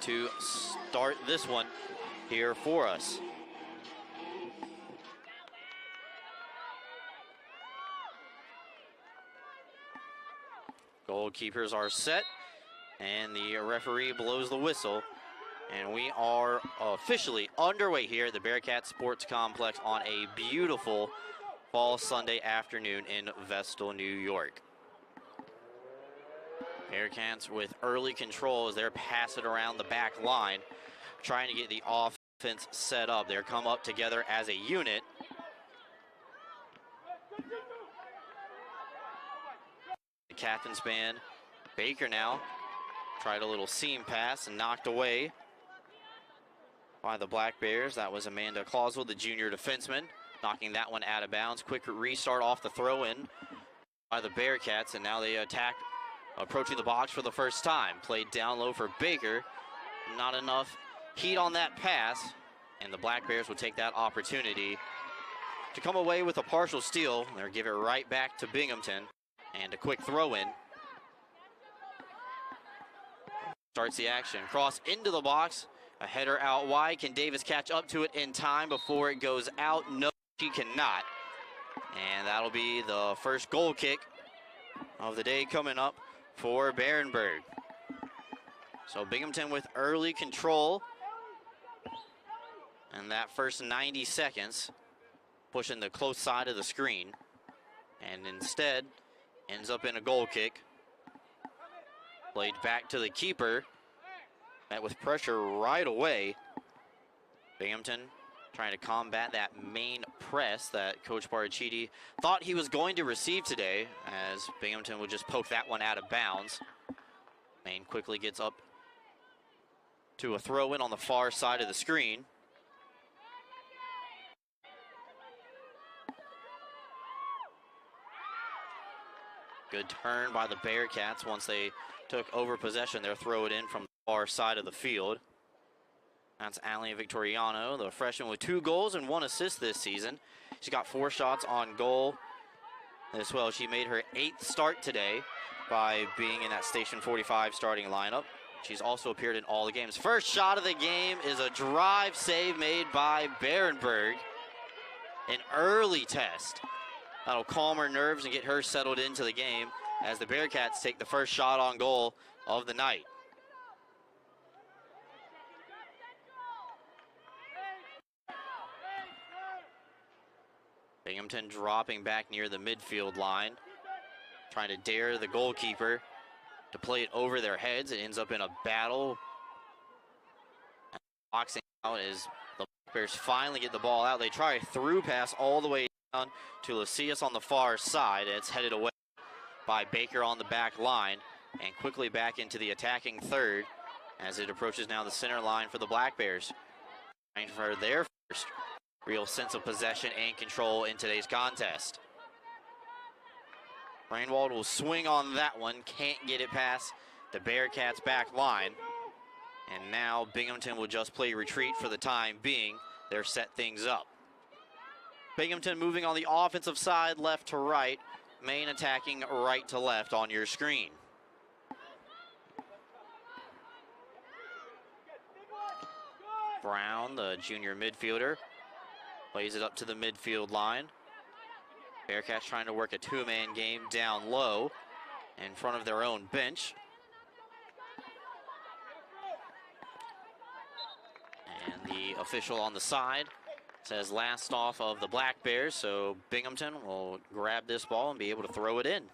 to start this one here for us. Goalkeepers are set, and the referee blows the whistle. And we are officially underway here at the Bearcats Sports Complex on a beautiful fall Sunday afternoon in Vestal, New York. Bearcats with early control as they're passing around the back line, trying to get the offense set up. They're come up together as a unit. The captain's band, Baker now, tried a little seam pass and knocked away by the Black Bears. That was Amanda Clausel, the junior defenseman, knocking that one out of bounds. Quick restart off the throw-in by the Bearcats, and now they attack, approaching the box for the first time. Played down low for Baker. Not enough heat on that pass, and the Black Bears will take that opportunity to come away with a partial steal. They'll give it right back to Binghamton, and a quick throw-in. Starts the action. Cross into the box. A header out wide. Can Davis catch up to it in time before it goes out? No, she cannot. And that'll be the first goal kick of the day coming up for Barenberg. So Binghamton with early control. And that first 90 seconds pushing the close side of the screen. And instead ends up in a goal kick. Played back to the keeper. Met with pressure right away. Binghamton trying to combat that Maine press that Coach Barachidi thought he was going to receive today, as Binghamton would just poke that one out of bounds. Maine quickly gets up to a throw-in on the far side of the screen. Good turn by the Bearcats once they took over possession. They'll throw it in from the far side of the field. That's Allie Victoriano, the freshman with 2 goals and 1 assist this season. She got 4 shots on goal as well. She made her 8th start today by being in that Station 45 starting lineup. She's also appeared in all the games. First shot of the game is a drive save made by Barenberg. An early test. That'll calm her nerves and get her settled into the game as the Bearcats take the first shot on goal of the night. Binghamton dropping back near the midfield line, trying to dare the goalkeeper to play it over their heads. It ends up in a battle. And boxing out as the Bears finally get the ball out. They try a through pass all the way down to Lucius on the far side. It's headed away by Baker on the back line, and quickly back into the attacking third as it approaches now the center line for the Black Bears. Trying for their first real sense of possession and control in today's contest. Rainwald will swing on that one, can't get it past the Bearcats back line. And now Binghamton will just play retreat for the time being. They're set things up. Binghamton moving on the offensive side, left to right. Maine attacking right to left on your screen. Brown, the junior midfielder, plays it up to the midfield line. Bearcats trying to work a 2-man game down low in front of their own bench. And the official on the side says last off of the Black Bears, so Binghamton will grab this ball and be able to throw it in.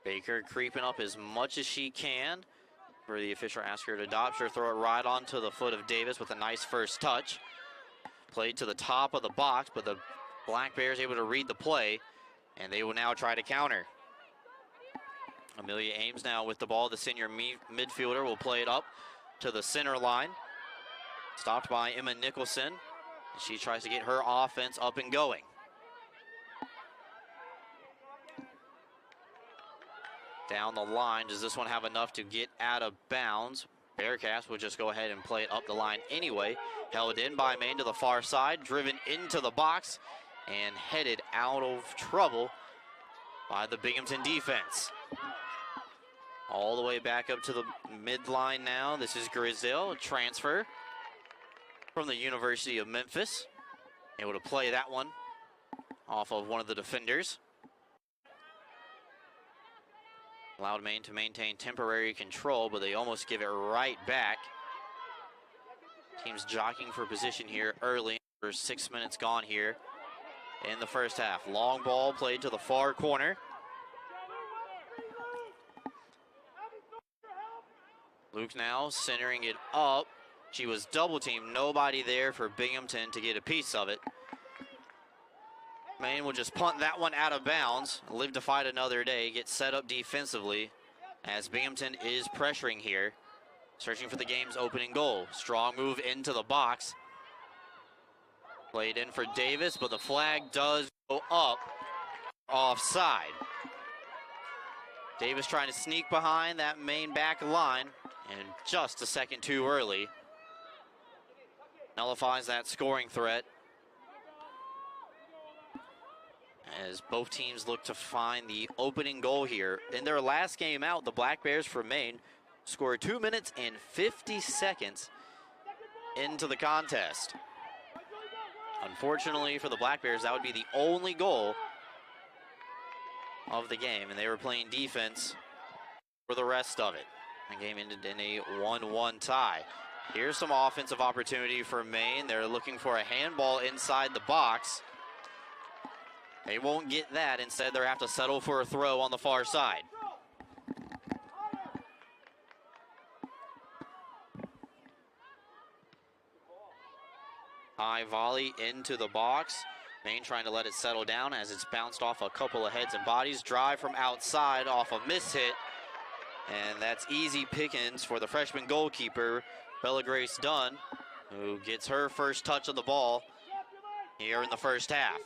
Baker creeping up as much as she can for the official ask her to adopt. She'll throw it right onto the foot of Davis with a nice first touch. Played to the top of the box, but the Black Bears able to read the play, and they will now try to counter. Amelia Ames now with the ball. The senior midfielder will play it up to the center line. Stopped by Emma Nicholson. She tries to get her offense up and going. Down the line, does this one have enough to get out of bounds? Bearcats will just go ahead and play it up the line anyway. Held in by Maine to the far side, driven into the box, and headed out of trouble by the Binghamton defense. All the way back up to the midline now. This is Grizel, a transfer from the University of Memphis. Able to play that one off of one of the defenders. Allowed Maine to maintain temporary control, but they almost give it right back. Team's jockeying for position here early. There's 6 minutes gone here in the first half. Long ball played to the far corner. Luke now centering it up. She was double teamed. Nobody there for Binghamton to get a piece of it. Maine will just punt that one out of bounds. Live to fight another day. Get set up defensively as Binghamton is pressuring here. Searching for the game's opening goal. Strong move into the box. Played in for Davis, but the flag does go up offside. Davis trying to sneak behind that Maine back line, and just a second too early. Nullifies that scoring threat as both teams look to find the opening goal here. In their last game out, the Black Bears from Maine scored 2 minutes and 50 seconds into the contest. Unfortunately for the Black Bears, that would be the only goal of the game, and they were playing defense for the rest of it. The game ended in a 1-1 tie. Here's some offensive opportunity for Maine. They're looking for a handball inside the box. They won't get that. Instead, they'll have to settle for a throw on the far side. High volley into the box. Maine trying to let it settle down as it's bounced off a couple of heads and bodies. Drive from outside off a miss hit. And that's easy pickings for the freshman goalkeeper, Bella Grace Dunn, who gets her first touch of the ball here in the first half.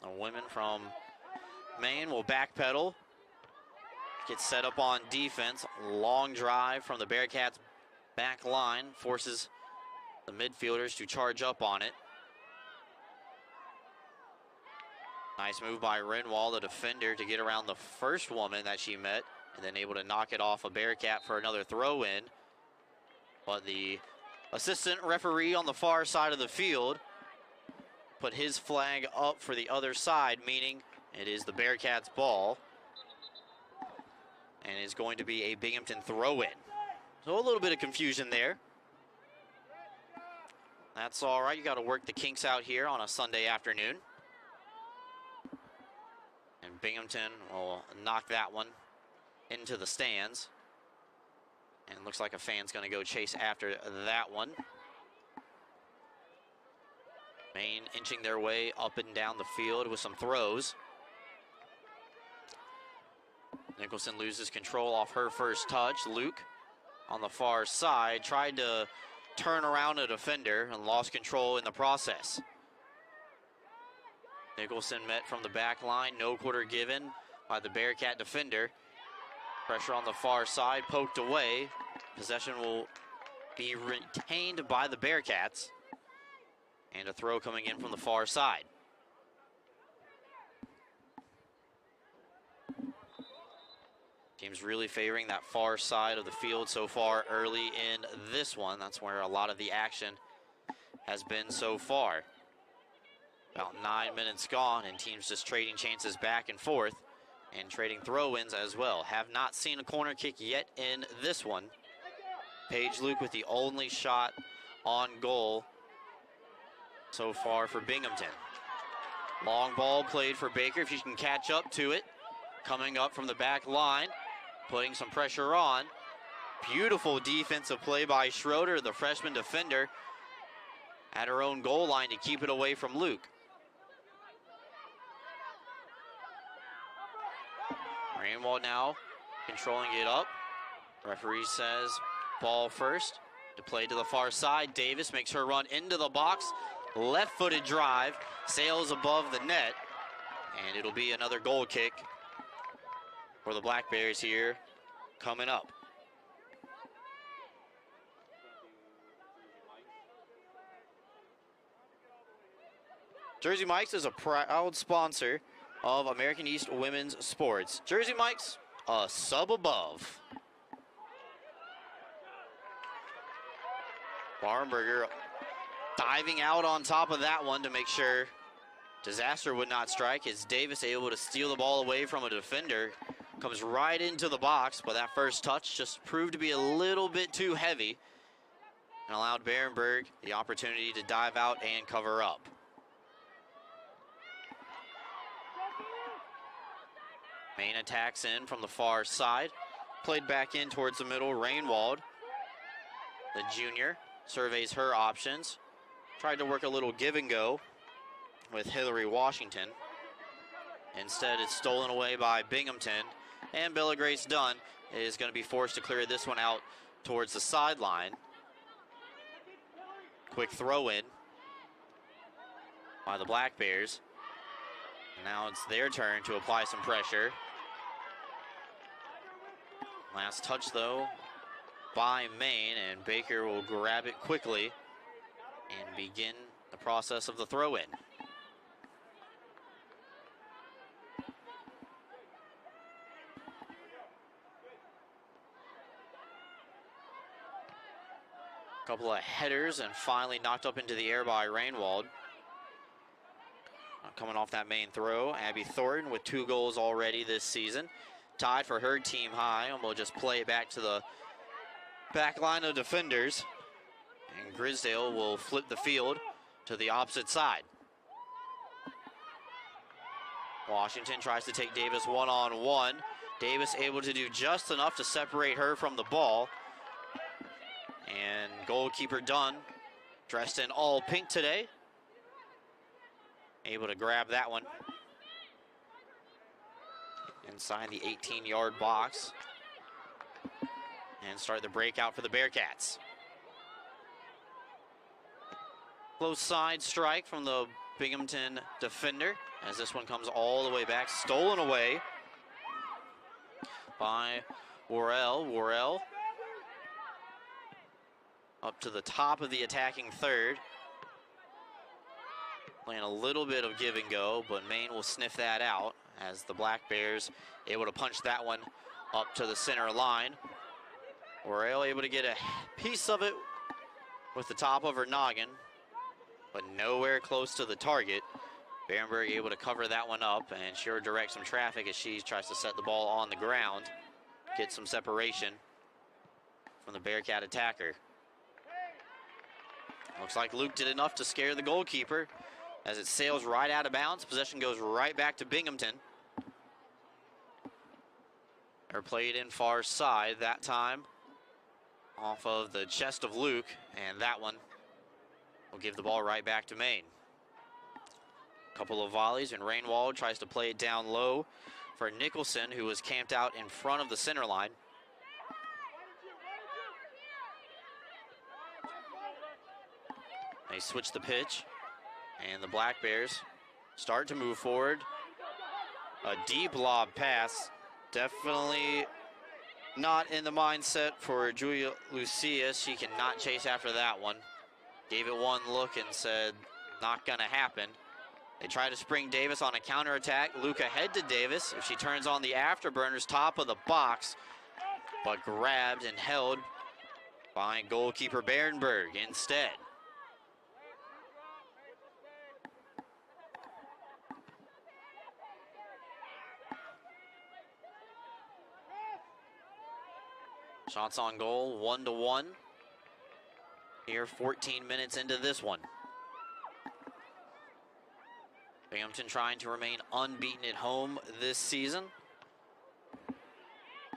The women from Maine will backpedal. Gets set up on defense. Long drive from the Bearcats back line. Forces the midfielders to charge up on it. Nice move by Renwall, the defender, to get around the first woman that she met, and then able to knock it off a Bearcat for another throw-in. But the assistant referee on the far side of the field put his flag up for the other side, meaning it is the Bearcats' ball, and is going to be a Binghamton throw-in. So a little bit of confusion there. That's all right. You got to work the kinks out here on a Sunday afternoon. And Binghamton will knock that one into the stands. And looks like a fan's going to go chase after that one. Maine inching their way up and down the field with some throws. Nicholson loses control off her first touch. Luke on the far side tried to turn around a defender and lost control in the process. Nicholson met from the back line, no quarter given by the Bearcat defender. Pressure on the far side, poked away. Possession will be retained by the Bearcats. And a throw coming in from the far side. Team's really favoring that far side of the field so far early in this one. That's where a lot of the action has been so far. About 9 minutes gone, and teams just trading chances back and forth and trading throw-ins as well. Have not seen a corner kick yet in this one. Paige Luke with the only shot on goal so far for Binghamton. Long ball played for Baker, if she can catch up to it. Coming up from the back line, putting some pressure on. Beautiful defensive play by Schroeder, the freshman defender, at her own goal line to keep it away from Luke. Rainwall now controlling it up. Referee says ball first. To play to the far side. Davis makes her run into the box. Left-footed drive. Sails above the net. And it'll be another goal kick for the Black Bears here coming up. Jersey Mike's is a proud sponsor of American East Women's Sports. Jersey Mike's, a sub above. Barnberger diving out on top of that one to make sure disaster would not strike. As Davis able to steal the ball away from a defender. Comes right into the box, but that first touch just proved to be a little bit too heavy and allowed Berenberg the opportunity to dive out and cover up. Maine attacks in from the far side. Played back in towards the middle. Rainwald, the junior, surveys her options. Tried to work a little give and go with Hillary Washington. Instead, it's stolen away by Binghamton. And Bella Grace Dunn is going to be forced to clear this one out towards the sideline. Quick throw in by the Black Bears. Now it's their turn to apply some pressure. Last touch though by Maine, and Baker will grab it quickly and begin the process of the throw in. Couple of headers and finally knocked up into the air by Rainwald. Coming off that main throw, Abby Thornton with 2 goals already this season. Tied for her team high, and we'll just play it back to the back line of defenders. And Grisdale will flip the field to the opposite side. Washington tries to take Davis one-on-one. Davis able to do just enough to separate her from the ball. And goalkeeper Dunn, dressed in all pink today, able to grab that one inside the 18-yard box and start the breakout for the Bearcats. Close side strike from the Binghamton defender as this one comes all the way back, stolen away by Worrell. Worrell up to the top of the attacking third. Playing a little bit of give and go, but Maine will sniff that out as the Black Bears able to punch that one up to the center line. Worrell able to get a piece of it with the top of her noggin, but nowhere close to the target. Berenberg able to cover that one up and sure direct some traffic as she tries to set the ball on the ground, get some separation from the Bearcat attacker. Looks like Luke did enough to scare the goalkeeper as it sails right out of bounds. Possession goes right back to Binghamton. They're played in far side that time off of the chest of Luke, and that one will give the ball right back to Maine. Couple of volleys, and Rainwald tries to play it down low for Nicholson, who was camped out in front of the center line. They switch the pitch, and the Black Bears start to move forward. A deep lob pass, definitely not in the mindset for Julia Lucia. She cannot chase after that one. Gave it one look and said, not gonna happen. They try to spring Davis on a counterattack. Luke ahead to Davis. If she turns on the afterburners, top of the box, but grabbed and held by goalkeeper Berenberg instead. Shots on goal, 1-1. Here, 14 minutes into this one. Binghamton trying to remain unbeaten at home this season.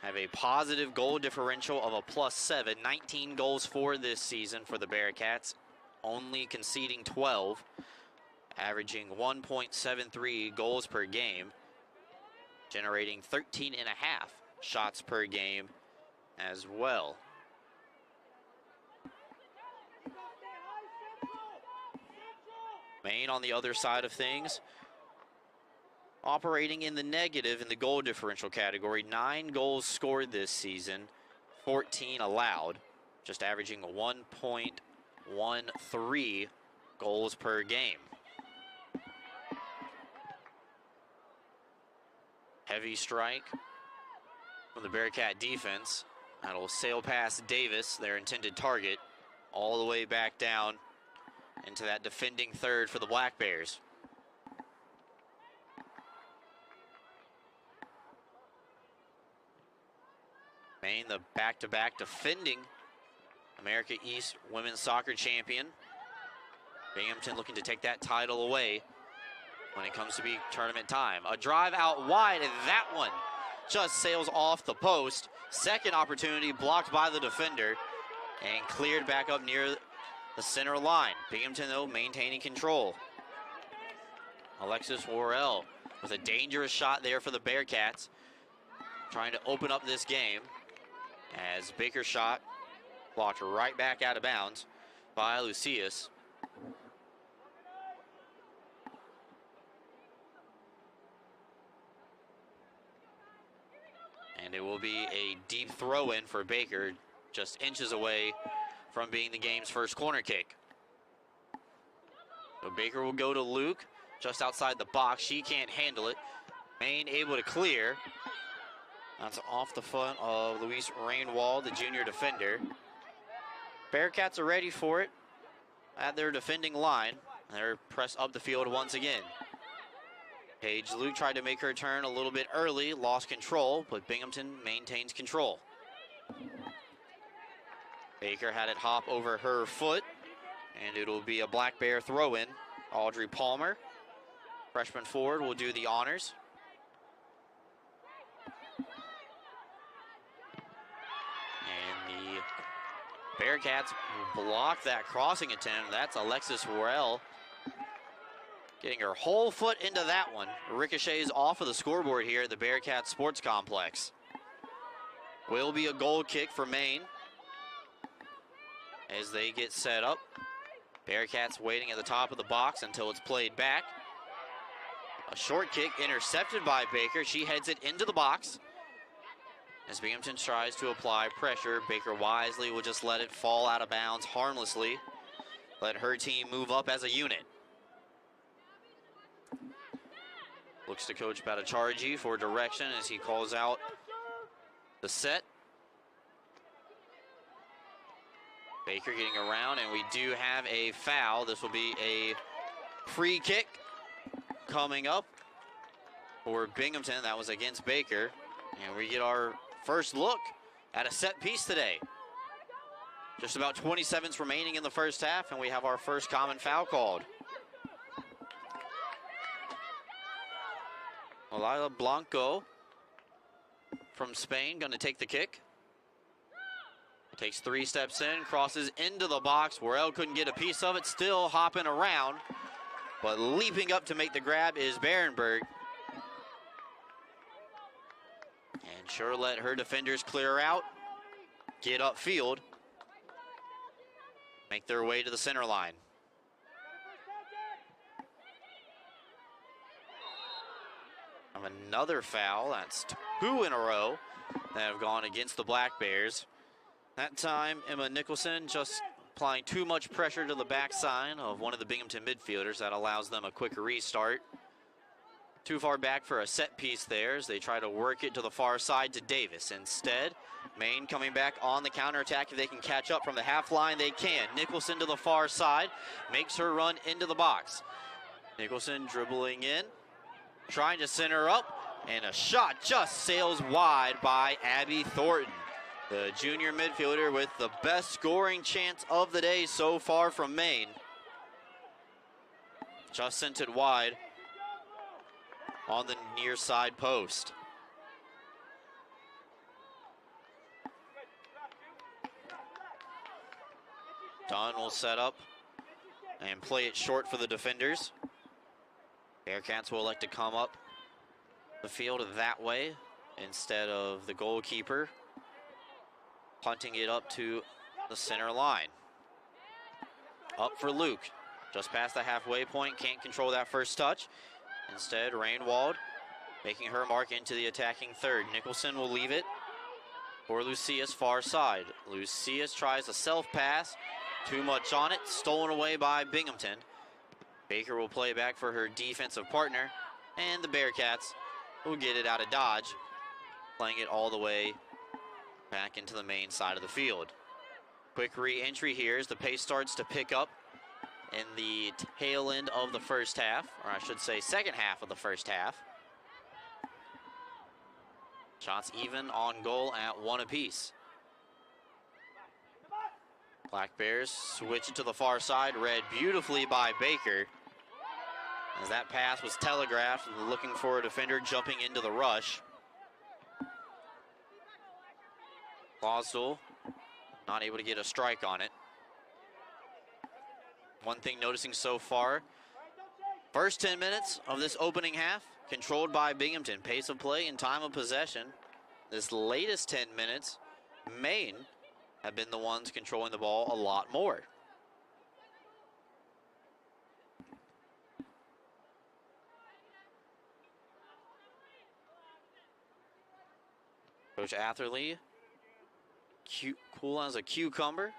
Have a positive goal differential of a +7. 19 goals for this season for the Bearcats. Only conceding 12. Averaging 1.73 goals per game. Generating 13.5 shots per game as well. Maine on the other side of things, operating in the negative in the goal differential category. 9 goals scored this season, 14 allowed, just averaging 1.13 goals per game. Heavy strike from the Bearcat defense. That'll sail past Davis, their intended target, all the way back down into that defending third for the Black Bears. Maine, the back-to-back defending America East Women's Soccer Champion. Binghamton looking to take that title away when it comes to be tournament time. A drive out wide, and that one just sails off the post. Second opportunity blocked by the defender and cleared back up near the center line. Binghamton, though, maintaining control. Alexis Worrell with a dangerous shot there for the Bearcats, trying to open up this game as Baker's shot blocked right back out of bounds by Lucius. And it will be a deep throw in for Baker, just inches away from being the game's first corner kick. So Baker will go to Luke, just outside the box. She can't handle it. Maine able to clear. That's off the foot of Luis Rainwald, the junior defender. Bearcats are ready for it at their defending line. They're pressed up the field once again. Paige Luke tried to make her turn a little bit early, lost control, but Binghamton maintains control. Baker had it hop over her foot, and it'll be a Black Bear throw-in. Audrey Palmer, freshman forward, will do the honors. And the Bearcats block that crossing attempt. That's Alexis Worrell getting her whole foot into that one. Ricochets off of the scoreboard here at the Bearcats Sports Complex. Will be a goal kick for Maine as they get set up. Bearcats waiting at the top of the box until it's played back. A short kick intercepted by Baker. She heads it into the box. As Binghamton tries to apply pressure, Baker wisely will just let it fall out of bounds harmlessly. Let her team move up as a unit. Looks to Coach Bhattacharjee for direction as he calls out the set. Baker getting around, and we do have a foul. This will be a free kick coming up for Binghamton. That was against Baker. And we get our first look at a set piece today. Just about 20 seconds remaining in the first half, and we have our first common foul called. Lila Blanco from Spain going to take the kick. Takes 3 steps in, crosses into the box. Worrell couldn't get a piece of it, still hopping around. But leaping up to make the grab is Berenberg. And sure let her defenders clear out, get upfield, make their way to the center line. Another foul. That's 2 in a row that have gone against the Black Bears. That time, Emma Nicholson just applying too much pressure to the backside of one of the Binghamton midfielders. That allows them a quick restart. Too far back for a set piece there as they try to work it to the far side to Davis. Instead, Maine coming back on the counterattack. If they can catch up from the half line, they can. Nicholson to the far side, makes her run into the box. Nicholson dribbling in, trying to center up, and a shot just sails wide by Abby Thornton, the junior midfielder with the best scoring chance of the day so far from Maine. Just sent it wide on the near side post. Dunn will set up and play it short for the defenders. Bearcats will elect to come up the field that way instead of the goalkeeper punting it up to the center line. Up for Luke, just past the halfway point, can't control that first touch. Instead, Rainwald making her mark into the attacking third. Nicholson will leave it for Lucius far side. Lucius tries a self-pass, too much on it, stolen away by Binghamton. Baker will play back for her defensive partner, and the Bearcats will get it out of dodge, playing it all the way back into the main side of the field. Quick re-entry here as the pace starts to pick up in the tail end of the first half, or I should say second half of the first half. Shots even on goal at 1 apiece. Black Bears switch it to the far side, read beautifully by Baker. As that pass was telegraphed, looking for a defender jumping into the rush. Clausel not able to get a strike on it. One thing noticing so far, first 10 minutes of this opening half, controlled by Binghamton. Pace of play and time of possession. This latest 10 minutes, Maine have been the ones controlling the ball a lot more. Coach Atherley, cool as a cucumber.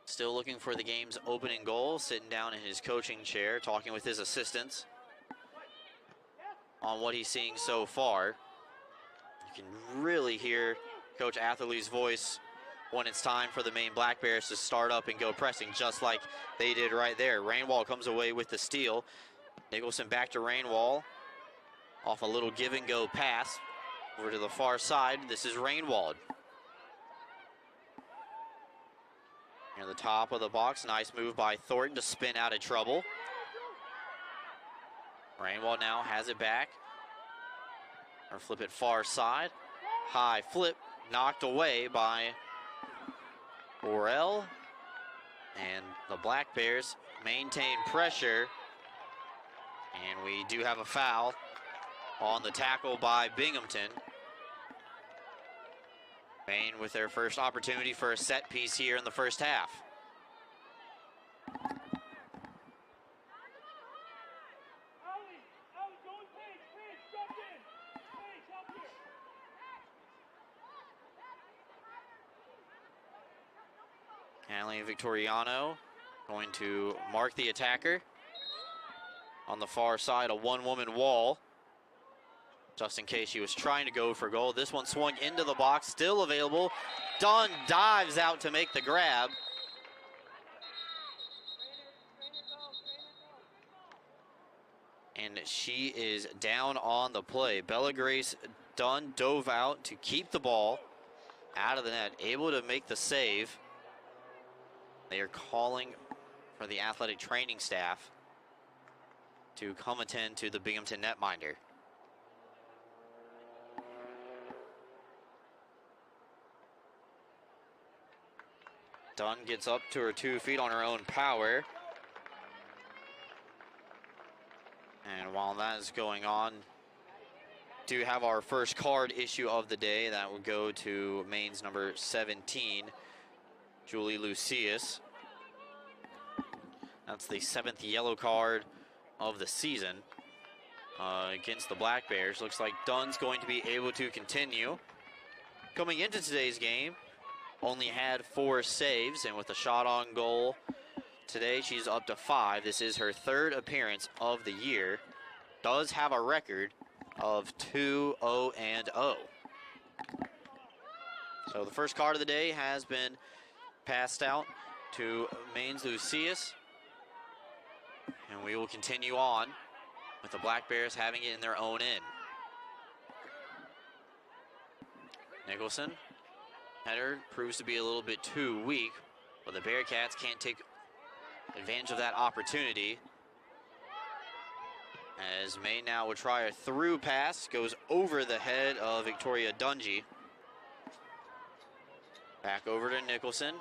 Still looking for the game's opening goal, sitting down in his coaching chair, talking with his assistants on what he's seeing so far. You can really hear Coach Atherley's voice when it's time for the Maine Black Bears to start up and go pressing, just like they did right there. Rainwall comes away with the steal. Nicholson back to Rainwall, off a little give and go pass over to the far side. This is Rainwald. Near the top of the box, nice move by Thornton to spin out of trouble. Rainwald now has it back. Or flip it far side. High flip, knocked away by Orell. And the Black Bears maintain pressure. And we do have a foul on the tackle by Binghamton. Maine with their first opportunity for a set piece here in the first half. Hanley Victoriano going to mark the attacker. On the far side, a one-woman wall, just in case she was trying to go for goal. This one swung into the box, still available. Dunn dives out to make the grab. And she is down on the play. Bella Grace Dunn dove out to keep the ball out of the net, able to make the save. They are calling for the athletic training staff to come attend to the Binghamton netminder. Dunn gets up to her 2 feet on her own power. And while that is going on, do have our first card issue of the day. That will go to Maine's number 17, Julie Lucius. That's the 7th yellow card of the season against the Black Bears. Looks like Dunn's going to be able to continue. Coming into today's game, only had 4 saves, and with a shot on goal today, she's up to 5. This is her 3rd appearance of the year. Does have a record of 2-0-0. So the first card of the day has been passed out to Maine's Lucius. And we will continue on with the Black Bears having it in their own end. Nicholson, header proves to be a little bit too weak, but the Bearcats can't take advantage of that opportunity. As Maine now will try a through pass, goes over the head of Victoria Dungy. Back over to Nicholson,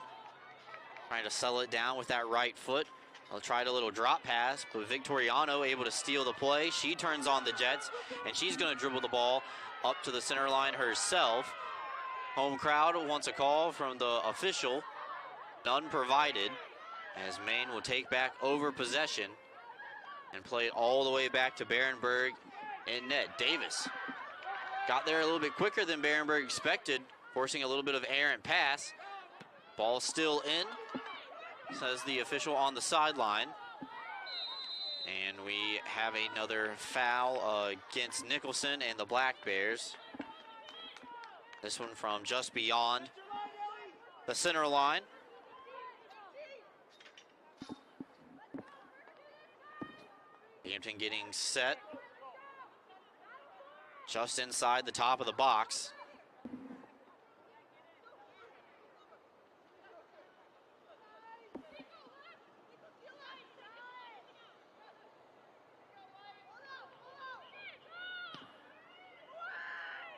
trying to settle it down with that right foot. They'll try a little drop pass, but Victoriano able to steal the play. She turns on the Jets, and she's going to dribble the ball up to the center line herself. Home crowd wants a call from the official. None provided, as Maine will take back over possession and play it all the way back to Barenberg in net. Davis got there a little bit quicker than Barenberg expected, forcing a little bit of errant pass. Ball still in, says the official on the sideline. And we have another foul against Nicholson and the Black Bears. This one from just beyond the center line. Binghamton getting set just inside the top of the box.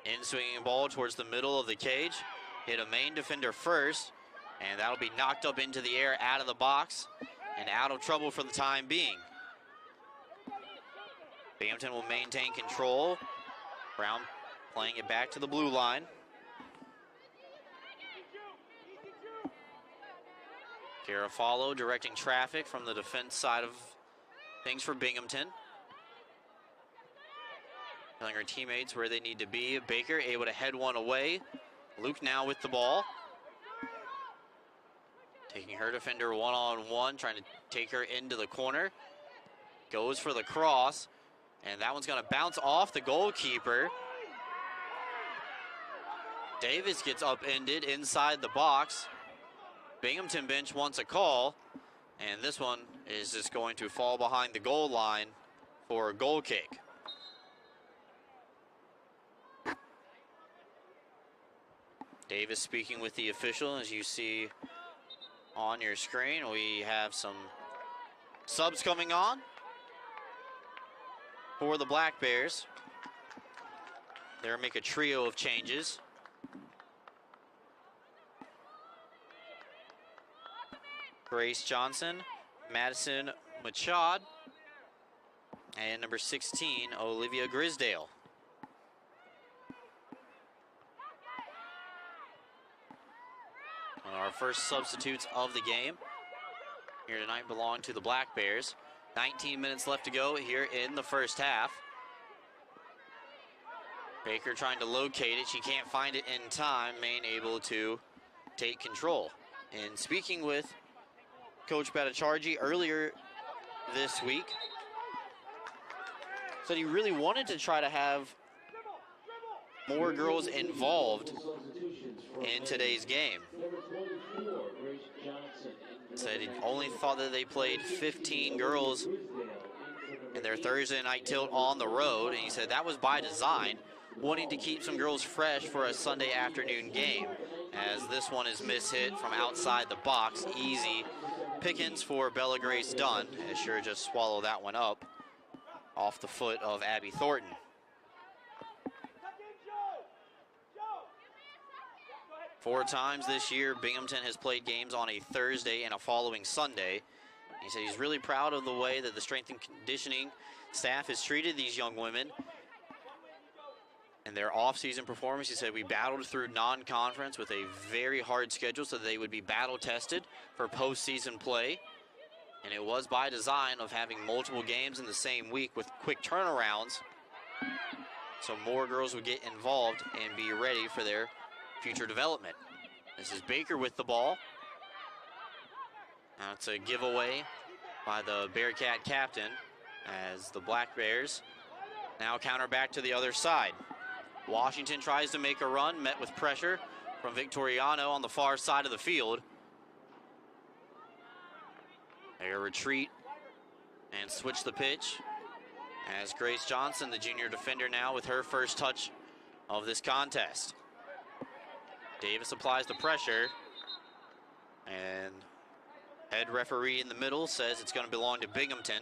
In swinging ball towards the middle of the cage. Hit a Maine defender first, and that'll be knocked up into the air out of the box and out of trouble for the time being. Binghamton will maintain control. Brown playing it back to the blue line. Garofalo directing traffic from the defense side of things for Binghamton. Telling her teammates where they need to be. Baker able to head one away. Luke now with the ball. Taking her defender one-on-one, trying to take her into the corner. Goes for the cross, and that one's gonna bounce off the goalkeeper. Davis gets upended inside the box. Binghamton bench wants a call, and this one is just going to fall behind the goal line for a goal kick. Davis speaking with the official. As you see on your screen, we have some subs coming on for the Black Bears. They'll make a trio of changes. Grace Johnson, Madison Machad, and number 16, Olivia Grisdale. Our first substitutes of the game here tonight belong to the Black Bears. 19 minutes left to go here in the first half. Baker trying to locate it. She can't find it in time. Maine able to take control. And speaking with Coach Bhattacharjee earlier this week, said he really wanted to try to have more girls involved in today's game. Said he only thought that they played 15 girls in their Thursday night tilt on the road, and he said that was by design, wanting to keep some girls fresh for a Sunday afternoon game, as this one is mishit from outside the box. Easy pickings for Bella Grace Dunn, as sure just swallow that one up off the foot of Abby Thornton. Four times this year, Binghamton has played games on a Thursday and a following Sunday. He said he's really proud of the way that the strength and conditioning staff has treated these young women and their off-season performance. He said we battled through non-conference with a very hard schedule so that they would be battle-tested for postseason play. And it was by design of having multiple games in the same week with quick turnarounds, so more girls would get involved and be ready for their future development. This is Baker with the ball. Now it's a giveaway by the Bearcat captain as the Black Bears now counter back to the other side. Washington tries to make a run, met with pressure from Victoriano on the far side of the field. They retreat and switch the pitch as Grace Johnson, the junior defender, now with her first touch of this contest. Davis applies the pressure, and head referee in the middle says it's going to belong to Binghamton.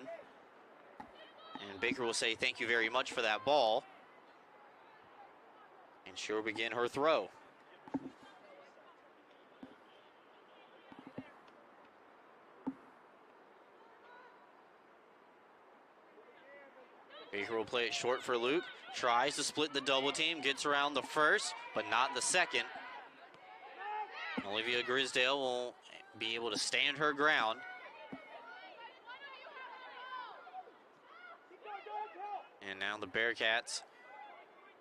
And Baker will say thank you very much for that ball. And she'll begin her throw. Baker will play it short for Luke. Tries to split the double team, gets around the first, but not the second. Olivia Grisdale will be able to stand her ground. And now the Bearcats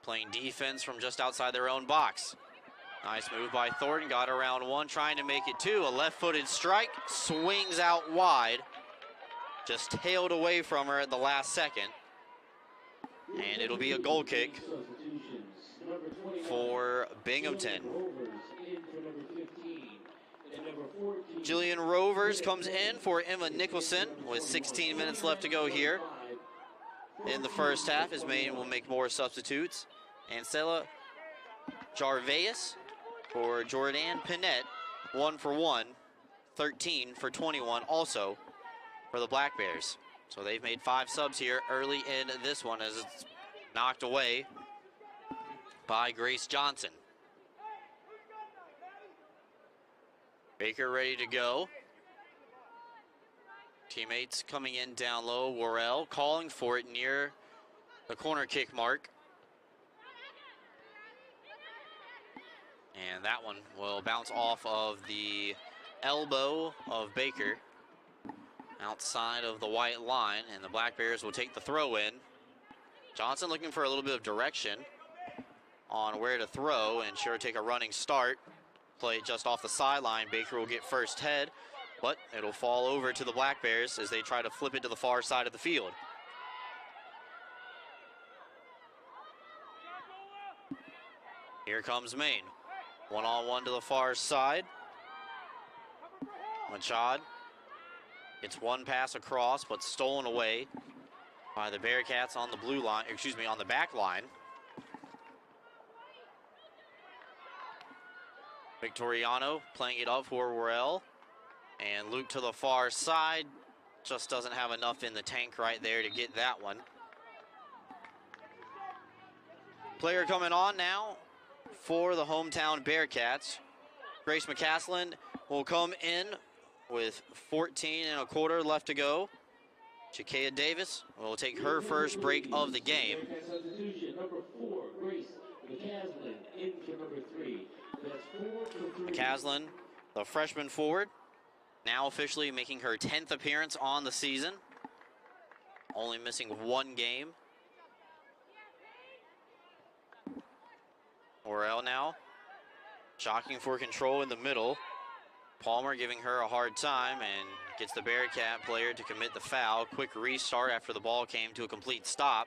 playing defense from just outside their own box. Nice move by Thornton, got around one, trying to make it two. A left-footed strike, swings out wide. just tailed away from her at the last second. And it'll be a goal kick for Binghamton. Jillian Rovers comes in for Emma Nicholson with 16 minutes left to go here in the first half, as Maine will make more substitutes. And Stella Jarveus for Jordan Pinette, 1 for 1, 13 for 21 also for the Black Bears. So they've made 5 subs here early in this one, as it's knocked away by Grace Johnson. Baker ready to go. Teammates coming in down low. Worrell calling for it near the corner kick mark. And that one will bounce off of the elbow of Baker outside of the white line, and the Black Bears will take the throw in. Johnson looking for a little bit of direction on where to throw, and sure take a running start. Play it just off the sideline. Baker will get first head, but it'll fall over to the Black Bears as they try to flip it to the far side of the field. Here comes Maine. One-on-one to the far side. Machad gets one pass across, but stolen away by the Bearcats on the blue line, on the back line. Victoriano playing it up for Worrell. And Luke to the far side. Just doesn't have enough in the tank right there to get that one. Player coming on now for the hometown Bearcats. Grace McCaslin will come in with 14 1/4 left to go. Jakea Davis will take her first break of the game. Number 4, Grace McCaslin in for number 3. That's 4 for 3. McCaslin, the freshman forward, now officially making her 10th appearance on the season. Only missing 1 game. Worrell now jockeying for control in the middle. Palmer giving her a hard time and gets the Bearcat player to commit the foul. Quick restart after the ball came to a complete stop.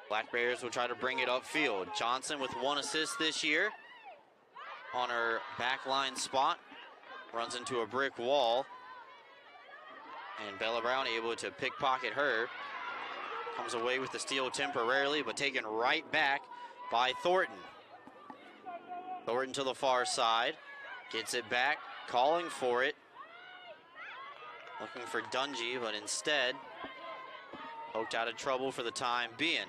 Black Bears will try to bring it upfield. Johnson with 1 assist this year on her back line spot. Runs into a brick wall. And Bella Brown able to pickpocket her. Comes away with the steal temporarily, but taken right back by Thornton. Thornton to the far side. Gets it back, calling for it. Looking for Dungy, but instead poked out of trouble for the time being.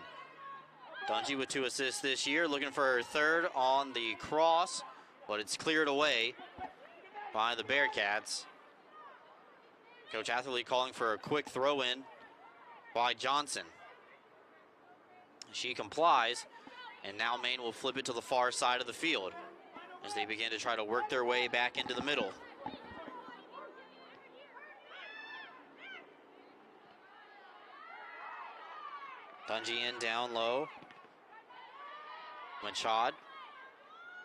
Dungy with 2 assists this year, looking for her 3rd on the cross, but it's cleared away by the Bearcats. Coach Atherley calling for a quick throw-in by Johnson. She complies, and now Maine will flip it to the far side of the field as they begin to try to work their way back into the middle. Dungy in down low. Machad.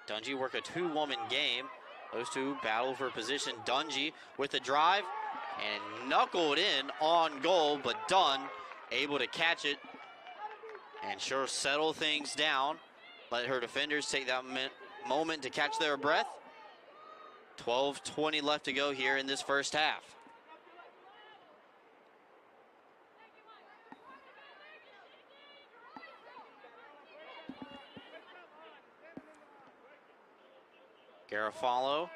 Dungy work a 2-woman game. Those two battle for position. Dungy with the drive and knuckled in on goal, but Dunn able to catch it and sure settle things down. Let her defenders take that moment to catch their breath. 12:20 left to go here in this first half. Garofalo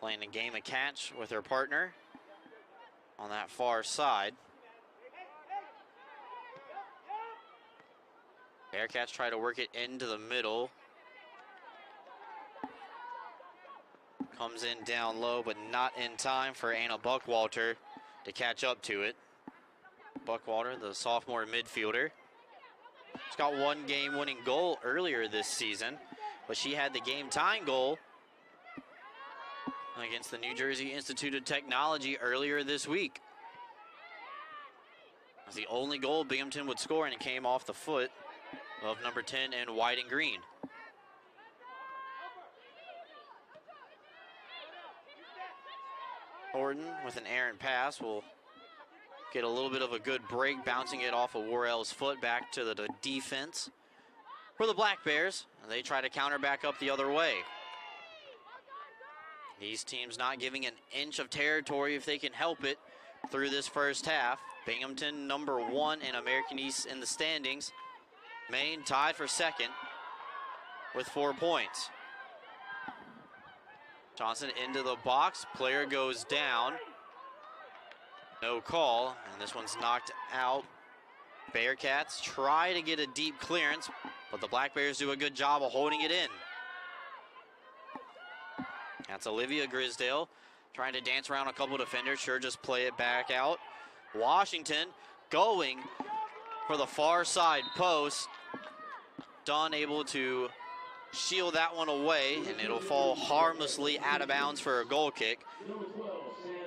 playing a game of catch with her partner on that far side. Bearcats try to work it into the middle. Comes in down low, but not in time for Anna Buckwalter to catch up to it. Buckwalter, the sophomore midfielder. She's got 1 game-winning goal earlier this season, but she had the game-tying goal against the New Jersey Institute of Technology earlier this week. That's the only goal Binghamton would score, and it came off the foot of number 10 in white and green. Horton with an errant pass will get a little bit of a good break, bouncing it off of Worrell's foot back to the defense for the Black Bears. They try to counter back up the other way. These teams not giving an inch of territory if they can help it through this first half. Binghamton #1 in American East in the standings. Maine tied for second with 4 points. Johnson into the box, player goes down. No call, and this one's knocked out. Bearcats try to get a deep clearance, but the Black Bears do a good job of holding it in. That's Olivia Grisdale trying to dance around a couple defenders, sure just play it back out. Washington going for the far side post. Dunn able to shield that one away, and it'll fall harmlessly out of bounds for a goal kick.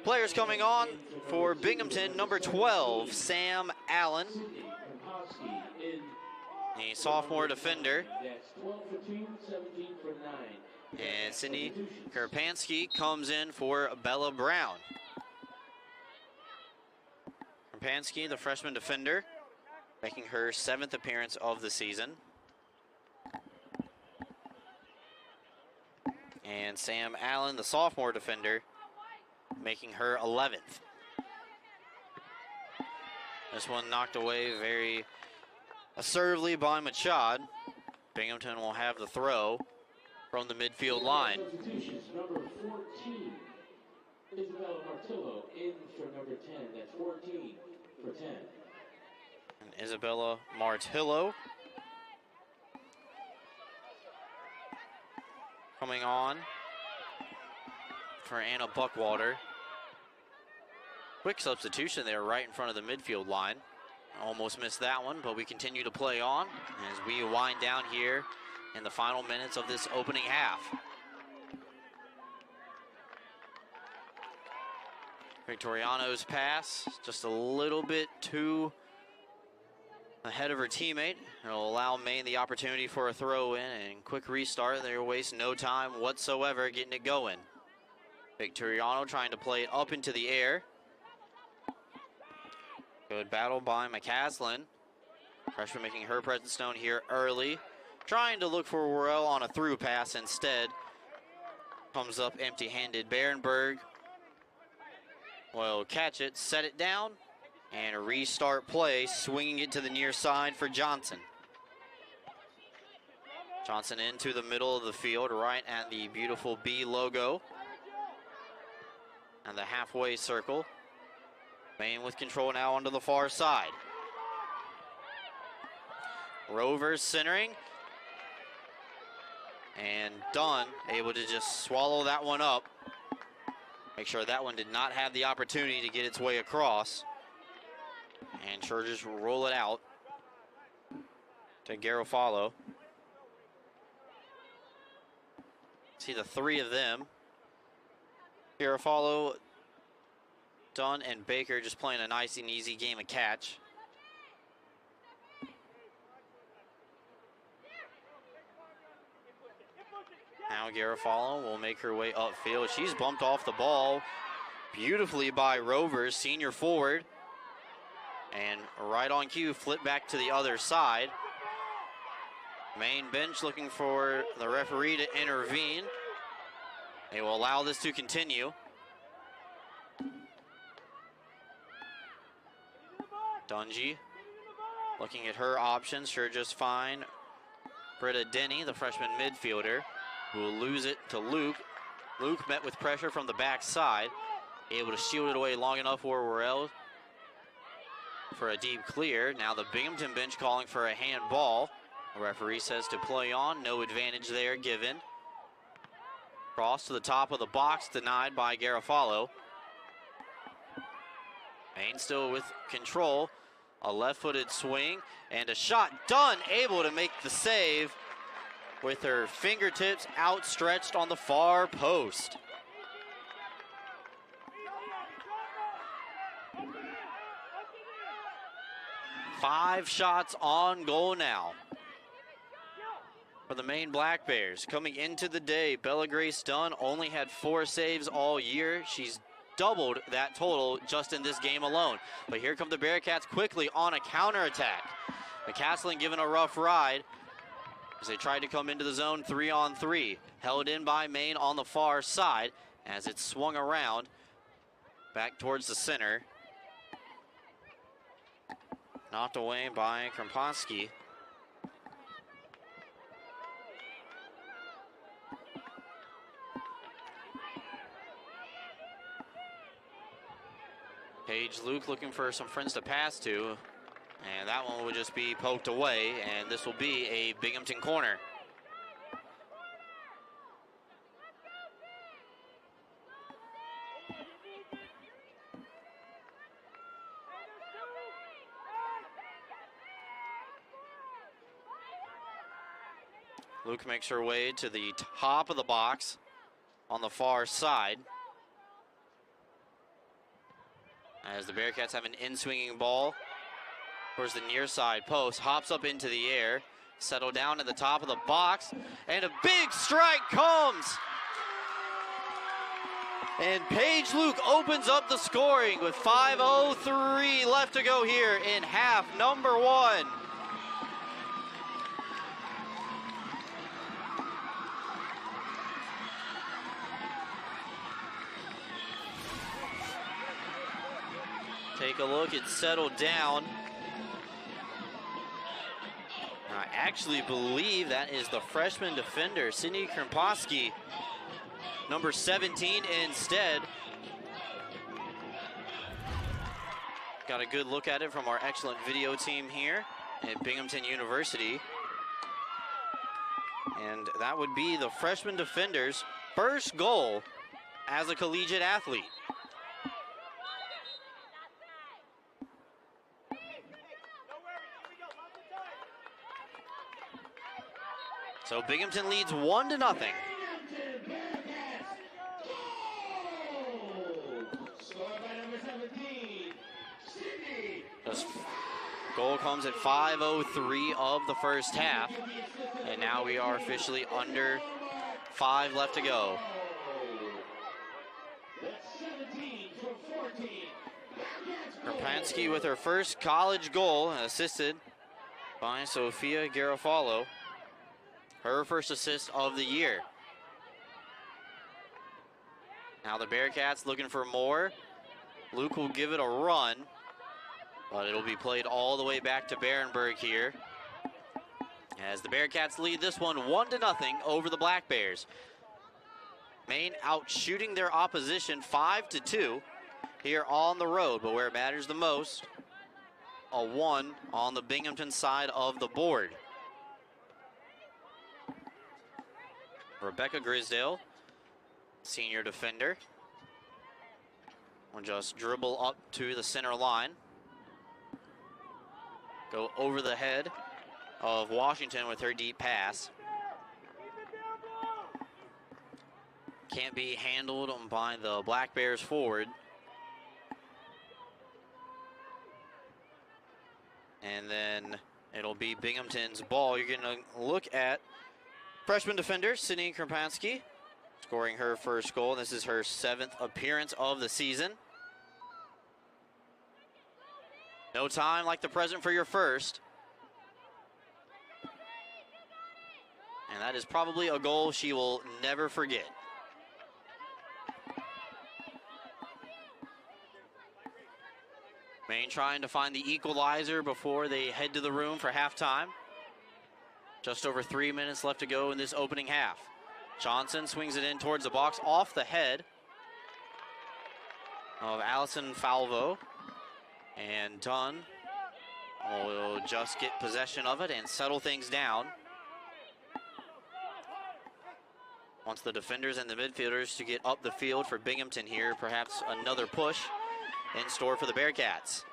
Players coming on for Binghamton, number 12, Sam Allen, a sophomore defender. And Cindy Karpansky comes in for Bella Brown. Karpansky, the freshman defender, making her 7th appearance of the season. And Sam Allen, the sophomore defender, making her 11th. This one knocked away very assertively by Machad. Binghamton will have the throw from the midfield line. Number 14, Isabella Martillo in for number 10. That's 14 for 10. And Isabella Martillo coming on for Anna Buckwalter. Quick substitution there right in front of the midfield line. Almost missed that one, but we continue to play on as we wind down here in the final minutes of this opening half. Victoriano's pass just a little bit too ahead of her teammate. It'll allow Maine the opportunity for a throw in and quick restart. They waste no time whatsoever getting it going. Victoriano trying to play it up into the air. Good battle by McCaslin. Freshman making her presence known here early. Trying to look for Worrell on a through pass instead. Comes up empty-handed. Barenberg will catch it, set it down, and restart play, swinging it to the near side for Johnson. Johnson into the middle of the field, right at the beautiful B logo and the halfway circle. Maine with control now onto the far side. Rovers centering. And Dunn able to just swallow that one up. Make sure that one did not have the opportunity to get its way across. And sure just roll it out to Garofalo. See the 3 of them. Garofalo, Dunn, and Baker just playing a nice and easy game of catch. Now Garofalo will make her way upfield. She's bumped off the ball beautifully by Rovers, senior forward. And right on cue, flip back to the other side. Maine bench looking for the referee to intervene. They will allow this to continue. Dungy looking at her options, sure just fine. Britta Denny, the freshman midfielder, who will lose it to Luke. Luke met with pressure from the backside, able to shield it away long enough for Worrell for a deep clear. Now the Binghamton bench calling for a handball. The referee says to play on, no advantage there given. Cross to the top of the box, denied by Garofalo. Maine still with control. A left-footed swing and a shot. Dunn able to make the save with her fingertips outstretched on the far post. Five shots on goal now for the Maine Black Bears. Coming into the day, Bella Grace Dunn only had 4 saves all year. She's doubled that total just in this game alone. But here come the Bearcats quickly on a counterattack. McCaslin given a rough ride as they tried to come into the zone 3-on-3. Held in by Maine on the far side as it swung around back towards the center. Knocked away by Kremponsky. Paige Luke looking for some friends to pass to, and that one would just be poked away, and this will be a Binghamton corner. Luke makes her way to the top of the box on the far side, as the Bearcats have an in-swinging ball towards the near side post. Hops up into the air, settle down at the top of the box, and a big strike comes. And Paige Luke opens up the scoring with 5:03 left to go here in half number one. Take a look, it's settled down. I actually believe that is the freshman defender, Sydney Kremponsky, number 17 instead. Got a good look at it from our excellent video team here at Binghamton University. And that would be the freshman defender's first goal as a collegiate athlete. So Binghamton leads 1-0. This goal comes at 5:03 of the first half, and now we are officially under 5 left to go. Kremponsky with her first college goal, assisted by Sophia Garofalo. Her first assist of the year. Now the Bearcats looking for more. Luke will give it a run, but it'll be played all the way back to Barenberg here, as the Bearcats lead this one 1-0 over the Black Bears. Maine out shooting their opposition 5-2 here on the road, but where it matters the most, a 1 on the Binghamton side of the board. Rebecca Grisdale, senior defender, will just dribble up to the center line. Go over the head of Washington with her deep pass. Can't be handled by the Black Bears forward. And then it'll be Binghamton's ball. You're going to look at freshman defender Sydney Kremponsky scoring her first goal. This is her 7th appearance of the season. No time like the present for your first. And that is probably a goal she will never forget. Maine trying to find the equalizer before they head to the room for halftime. Just over 3 minutes left to go in this opening half. Johnson swings it in towards the box off the head of Allison Falvo. And Dunn will just get possession of it and settle things down. Wants the defenders and the midfielders to get up the field for Binghamton here. Perhaps another push in store for the Bearcats.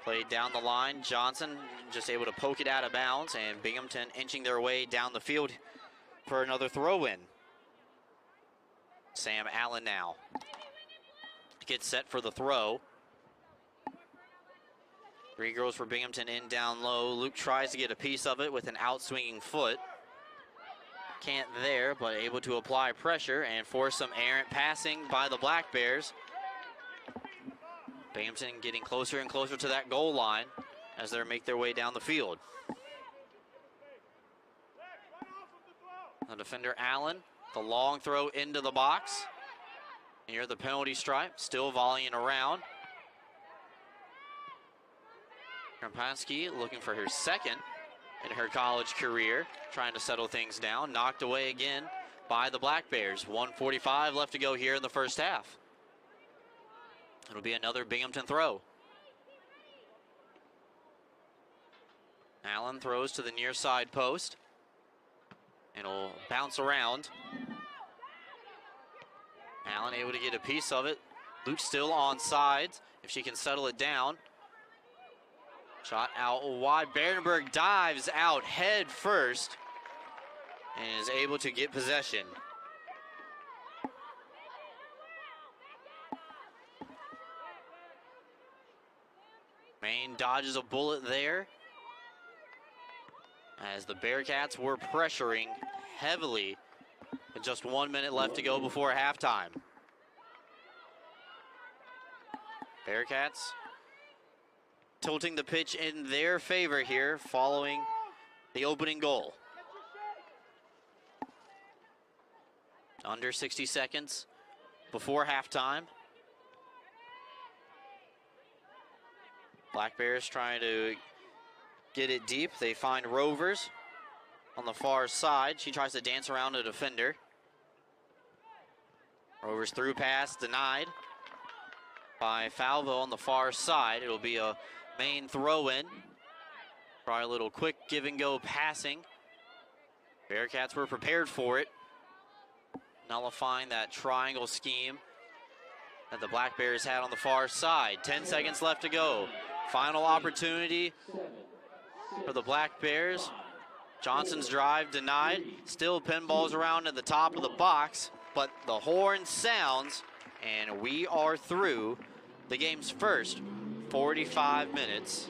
Played down the line. Johnson just able to poke it out of bounds, and Binghamton inching their way down the field for another throw-in. Sam Allen now gets set for the throw. 3 girls for Binghamton in down low. Luke tries to get a piece of it with an out-swinging foot. can't there, but able to apply pressure and force some errant passing by the Black Bears. Binghamton getting closer and closer to that goal line as they make their way down the field. The defender Allen, the long throw into the box. Near the penalty stripe, still volleying around. Krampinski looking for her second in her college career, trying to settle things down. Knocked away again by the Black Bears. 1:45 left to go here in the first half. It'll be another Binghamton throw. Allen throws to the near side post. And it'll bounce around. Allen able to get a piece of it. Luke still on sides if she can settle it down. Shot out wide. Berenberg dives out head first and is able to get possession. Maine dodges a bullet there as the Bearcats were pressuring heavily with just 1 minute left to go before halftime. Bearcats tilting the pitch in their favor here following the opening goal. Under 60 seconds before halftime. Black Bears trying to get it deep. They find Rovers on the far side. She tries to dance around a defender. Rovers through pass denied by Falvo on the far side. It'll be a Maine throw-in. Probably a little quick give and go passing. Bearcats were prepared for it. Nullifying that triangle scheme that the Black Bears had on the far side. 10 seconds left to go. Final opportunity for the Black Bears. Johnson's drive denied. Still pinballs around at the top of the box, but the horn sounds and we are through the game's first 45 minutes.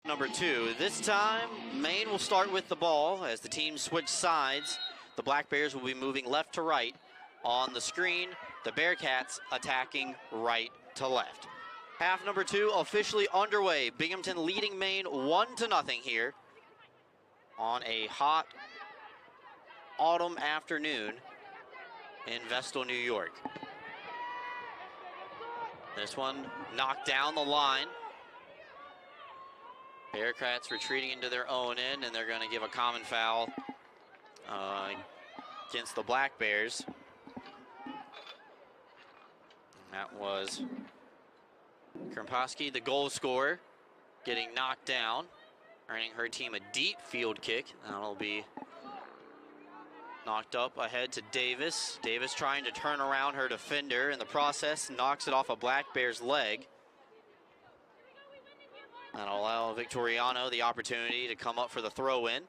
Number 2. This time, Maine will start with the ball as the teams switch sides. The Black Bears will be moving left to right on the screen. The Bearcats attacking right to left. Half number 2 officially underway. Binghamton leading Maine 1-0 here on a hot autumn afternoon in Vestal, New York. This one knocked down the line. Bearcats retreating into their own end, and they're going to give a common foul against the Black Bears. And that was Krampinski, the goal scorer, getting knocked down, earning her team a deep field kick. That'll be knocked up ahead to Davis. Davis trying to turn around her defender. In the process, knocks it off a Black Bear's leg. That'll allow Victoriano the opportunity to come up for the throw-in.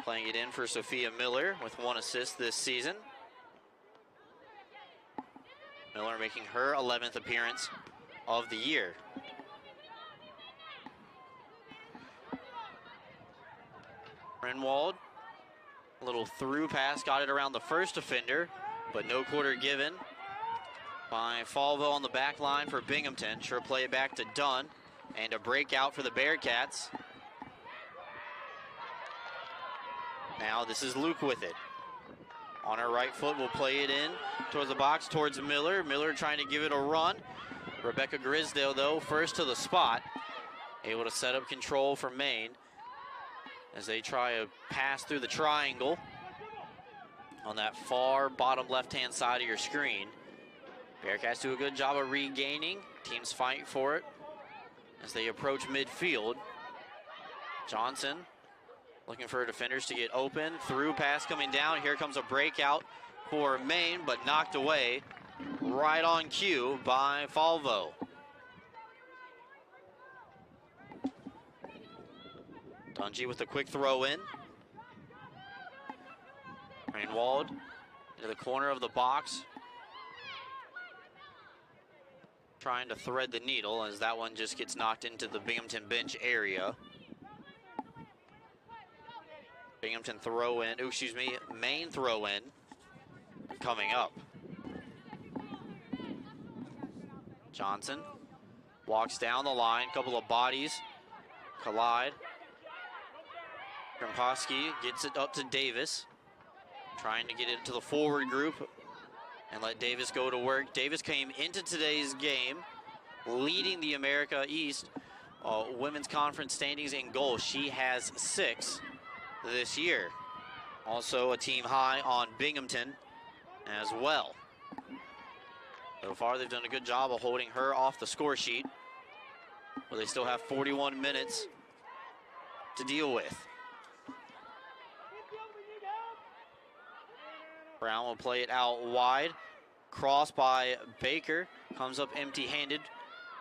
Playing it in for Sophia Miller with 1 assist this season. Miller making her 11th appearance of the year. Renwald, a little through pass, got it around the first defender, but no quarter given by Falvo on the back line for Binghamton. Sure play it back to Dunn, and a breakout for the Bearcats. Now this is Luke with it. On her right foot, will play it in towards the box, towards Miller. Miller trying to give it a run. Rebecca Grisdale, though, first to the spot. Able to set up control for Maine as they try to pass through the triangle on that far bottom left-hand side of your screen. Bearcats do a good job of regaining. Teams fight for it as they approach midfield. Johnson looking for defenders to get open. Through pass coming down. Here comes a breakout for Maine, but knocked away right on cue by Falvo. Dungy with a quick throw in. Rainwald into the corner of the box. trying to thread the needle as that one just gets knocked into the Binghamton bench area. Binghamton throw in, Maine throw in coming up. Johnson walks down the line, couple of bodies collide. Krempowski gets it up to Davis, trying to get it to the forward group and let Davis go to work. Davis came into today's game leading the America East Women's Conference standings in goals. She has 6 this year. Also a team high on Binghamton as well. So far they've done a good job of holding her off the score sheet, but they still have 41 minutes to deal with. Brown will play it out wide. Cross by Baker. Comes up empty-handed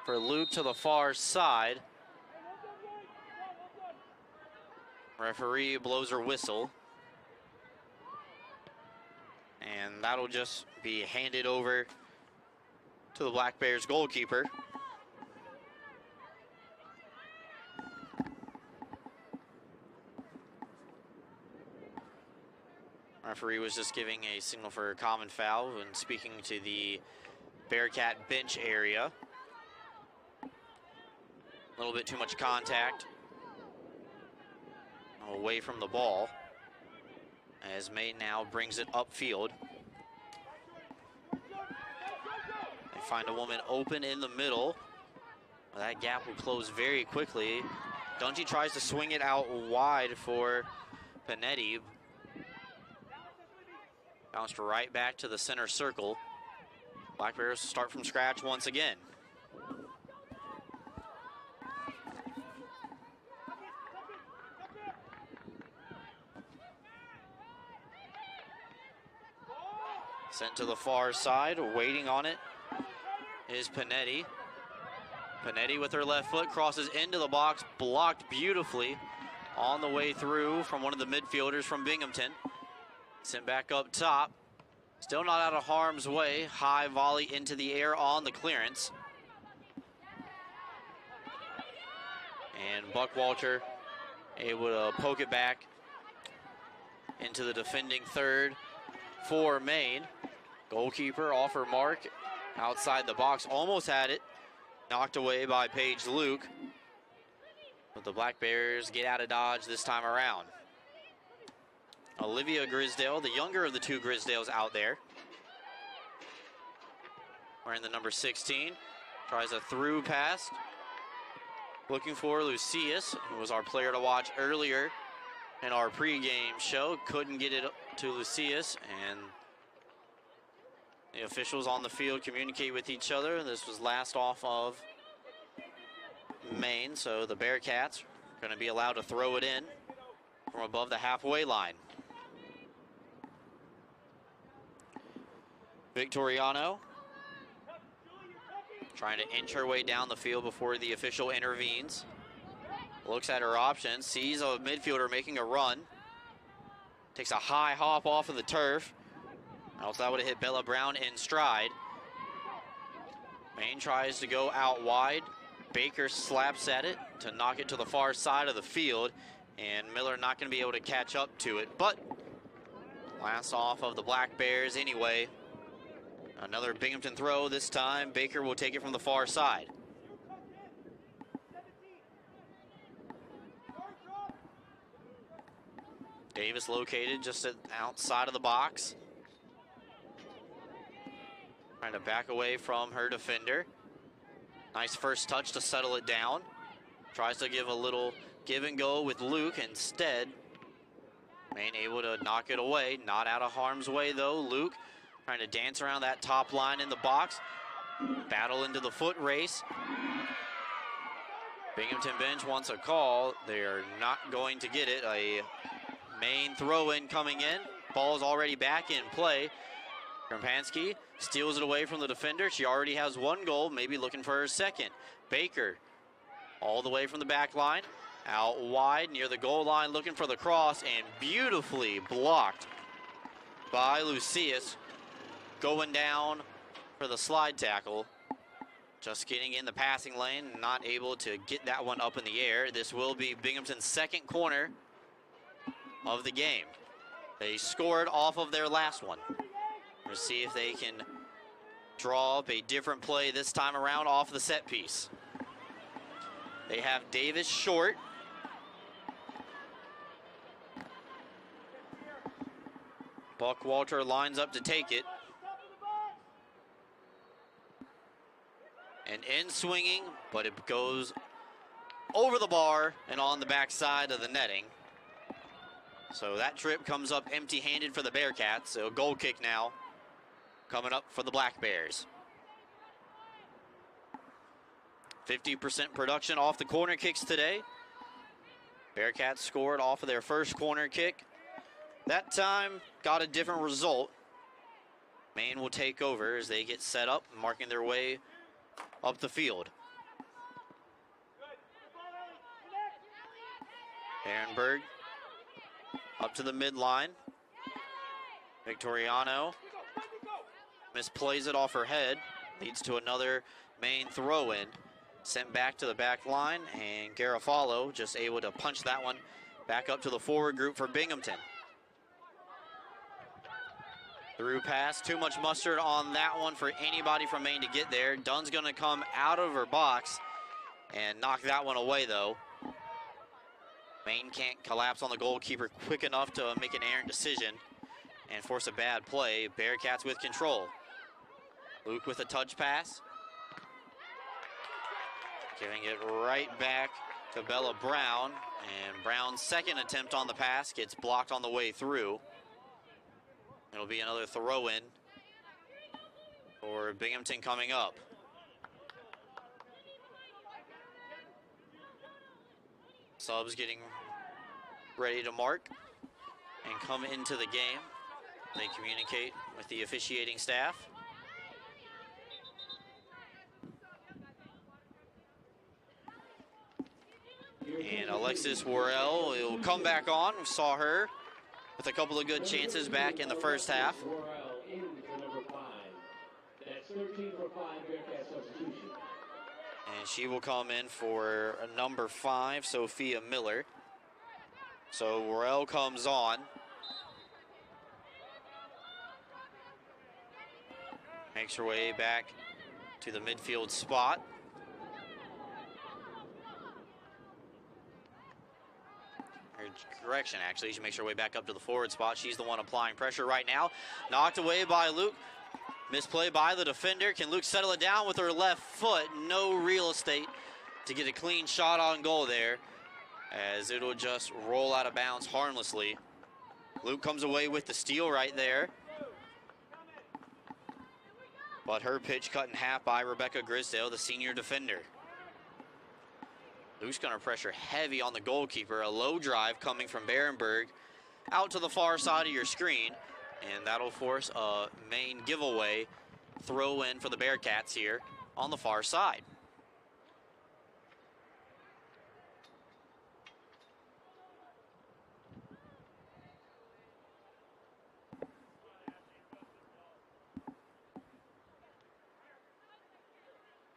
for Luke to the far side. Referee blows her whistle. And that'll just be handed over to the Black Bears goalkeeper. Referee was just giving a signal for a common foul when speaking to the Bearcat bench area. A little bit too much contact away from the ball as Maine now brings it upfield. They find a woman open in the middle. That gap will close very quickly. Dungy tries to swing it out wide for Panetti. Bounced right back to the center circle. Black Bears start from scratch once again. Sent to the far side, waiting on it is Panetti. Panetti with her left foot crosses into the box, blocked beautifully on the way through from one of the midfielders from Binghamton. Sent back up top. Still not out of harm's way. High volley into the air on the clearance. And Buckwalter able to poke it back into the defending third for Maine. Goalkeeper off her mark outside the box. Almost had it. Knocked away by Paige Luke. But the Black Bears get out of dodge this time around. Olivia Grisdale, the younger of the two Grisdales out there. Wearing the number 16. Tries a through pass. Looking for Lucius, who was our player to watch earlier in our pregame show. Couldn't get it to Lucius, and the officials on the field communicate with each other. This was last off of Maine, so the Bearcats are going to be allowed to throw it in from above the halfway line. Victoriano trying to inch her way down the field before the official intervenes. Looks at her options, sees a midfielder making a run. Takes a high hop off of the turf. Else that would have hit Bella Brown in stride. Maine tries to go out wide. Baker slaps at it to knock it to the far side of the field. And Miller not going to be able to catch up to it. But last off of the Black Bears anyway. Another Binghamton throw this time. Baker will take it from the far side. Davis located just outside of the box. Trying to back away from her defender. Nice first touch to settle it down. Tries to give a little give and go with Luke instead. Maine able to knock it away. Not out of harm's way though. Luke trying to dance around that top line in the box. Battle into the foot race. Binghamton bench wants a call. They are not going to get it. A Maine throw-in coming in. Ball's already back in play. Krempowski steals it away from the defender. She already has one goal, maybe looking for her second. Baker all the way from the back line. Out wide near the goal line looking for the cross and beautifully blocked by Lucius. Going down for the slide tackle. just getting in the passing lane, not able to get that one up in the air. This will be Binghamton's second corner of the game. They scored off of their last one. We'll see if they can draw up a different play this time around off the set piece. They have Davis short. Buckwalter lines up to take it. And in swinging, but it goes over the bar and on the backside of the netting. So that trip comes up empty-handed for the Bearcats. So a goal kick now coming up for the Black Bears. 50% production off the corner kicks today. Bearcats scored off of their first corner kick. That time got a different result. Maine will take over as they get set up, marking their way up the field. Ehrenberg up to the midline. Victoriano misplays it off her head. Leads to another Maine throw-in. Sent back to the back line, and Garofalo just able to punch that one back up to the forward group for Binghamton. Through pass, too much mustard on that one for anybody from Maine to get there. Dunn's gonna come out of her box and knock that one away though. Maine can't collapse on the goalkeeper quick enough to make an errant decision and force a bad play. Bearcats with control. Luke with a touch pass. Giving it right back to Bella Brown, and Brown's second attempt on the pass gets blocked on the way through. It'll be another throw-in for Binghamton coming up. Subs getting ready to mark and come into the game. They communicate with the officiating staff. And Alexis Worrell will come back on. We saw her with a couple of good chances back in the first half. Worrell in for number 5. That's 13 for 5 Bearcat substitution. And she will come in for number 5, Sophia Miller. So Worrell comes on. Makes her way back to the midfield spot. Correction, actually. She makes her way back up to the forward spot. She's the one applying pressure right now. Knocked away by Luke. Misplay by the defender. Can Luke settle it down with her left foot? No real estate to get a clean shot on goal there, as it'll just roll out of bounds harmlessly. Luke comes away with the steal right there. But her pitch cut in half by Rebecca Grisdale, the senior defender. Luke's going to pressure heavy on the goalkeeper. A low drive coming from Ehrenberg out to the far side of your screen. And that'll force a Maine giveaway throw in for the Bearcats here on the far side.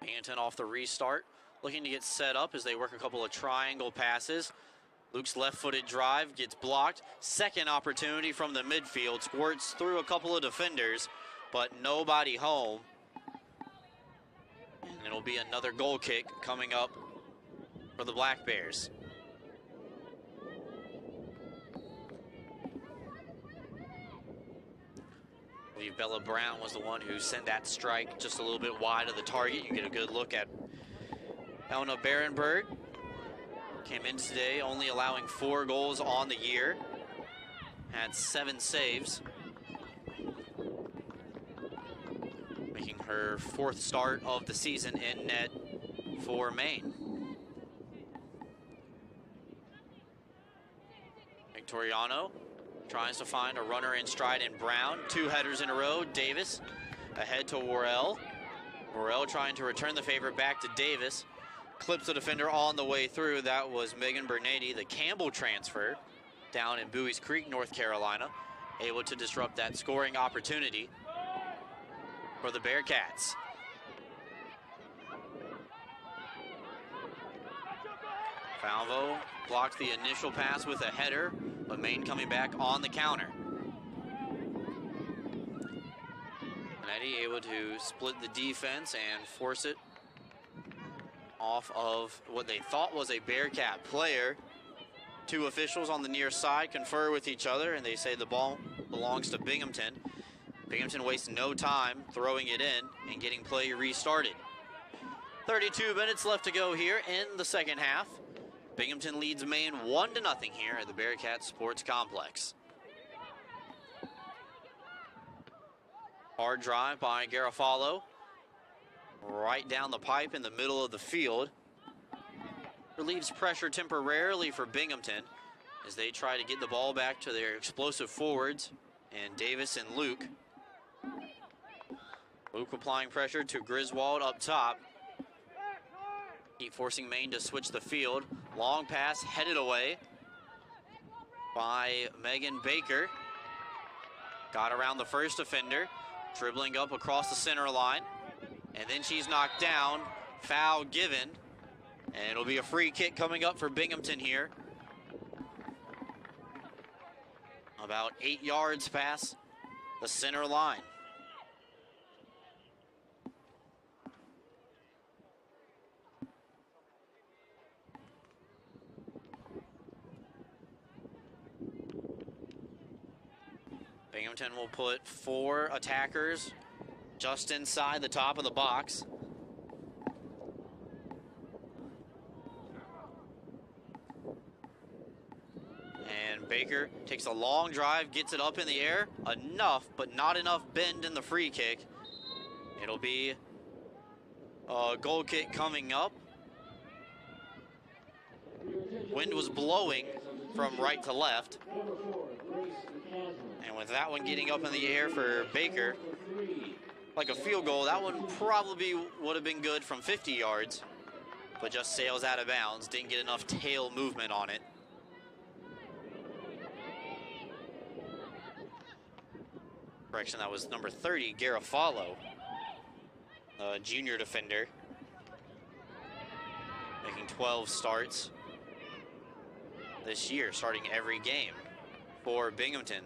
Binghamton off the restart, looking to get set up as they work a couple of triangle passes. Luke's left-footed drive gets blocked. Second opportunity from the midfield. Squirts through a couple of defenders, but nobody home. And it'll be another goal kick coming up for the Black Bears. I believe Bella Brown was the one who sent that strike just a little bit wide of the target. You get a good look at Elna Berenberg. Came in today only allowing 4 goals on the year. Had 7 saves. Making her 4th start of the season in net for Maine. Victoriano tries to find a runner in stride in Brown. 2 headers in a row. Davis ahead to Worrell. Worrell trying to return the favor back to Davis. Clips the defender on the way through. That was Megan Bernady, the Campbell transfer down in Bowie's Creek, North Carolina, able to disrupt that scoring opportunity for the Bearcats. Falvo blocked the initial pass with a header, but Maine coming back on the counter. Eddie able to split the defense and force it off of what they thought was a Bearcat player. Two officials on the near side confer with each other, and they say the ball belongs to Binghamton. Binghamton wastes no time throwing it in and getting play restarted. 32 minutes left to go here in the second half. Binghamton leads Maine 1-0 here at the Bearcats Sports Complex. Hard drive by Garofalo. Right down the pipe in the middle of the field. Relieves pressure temporarily for Binghamton as they try to get the ball back to their explosive forwards and Davis and Luke. Luke applying pressure to Griswold up top. Keep forcing Maine to switch the field. Long pass headed away by Megan Baker. Got around the first defender, dribbling up across the center line. And then she's knocked down, foul given. And it'll be a free kick coming up for Binghamton here. About 8 yards past the center line. Binghamton will put 4 attackers just inside the top of the box. And Baker takes a long drive, gets it up in the air. Enough, but not enough bend in the free kick. It'll be a goal kick coming up. Wind was blowing from right to left. And with that one getting up in the air for Baker, like a field goal, that one probably would have been good from 50 yards, but just sails out of bounds. Didn't get enough tail movement on it. Correction, that was number 30, Garofalo, junior defender, making 12 starts this year, starting every game for Binghamton.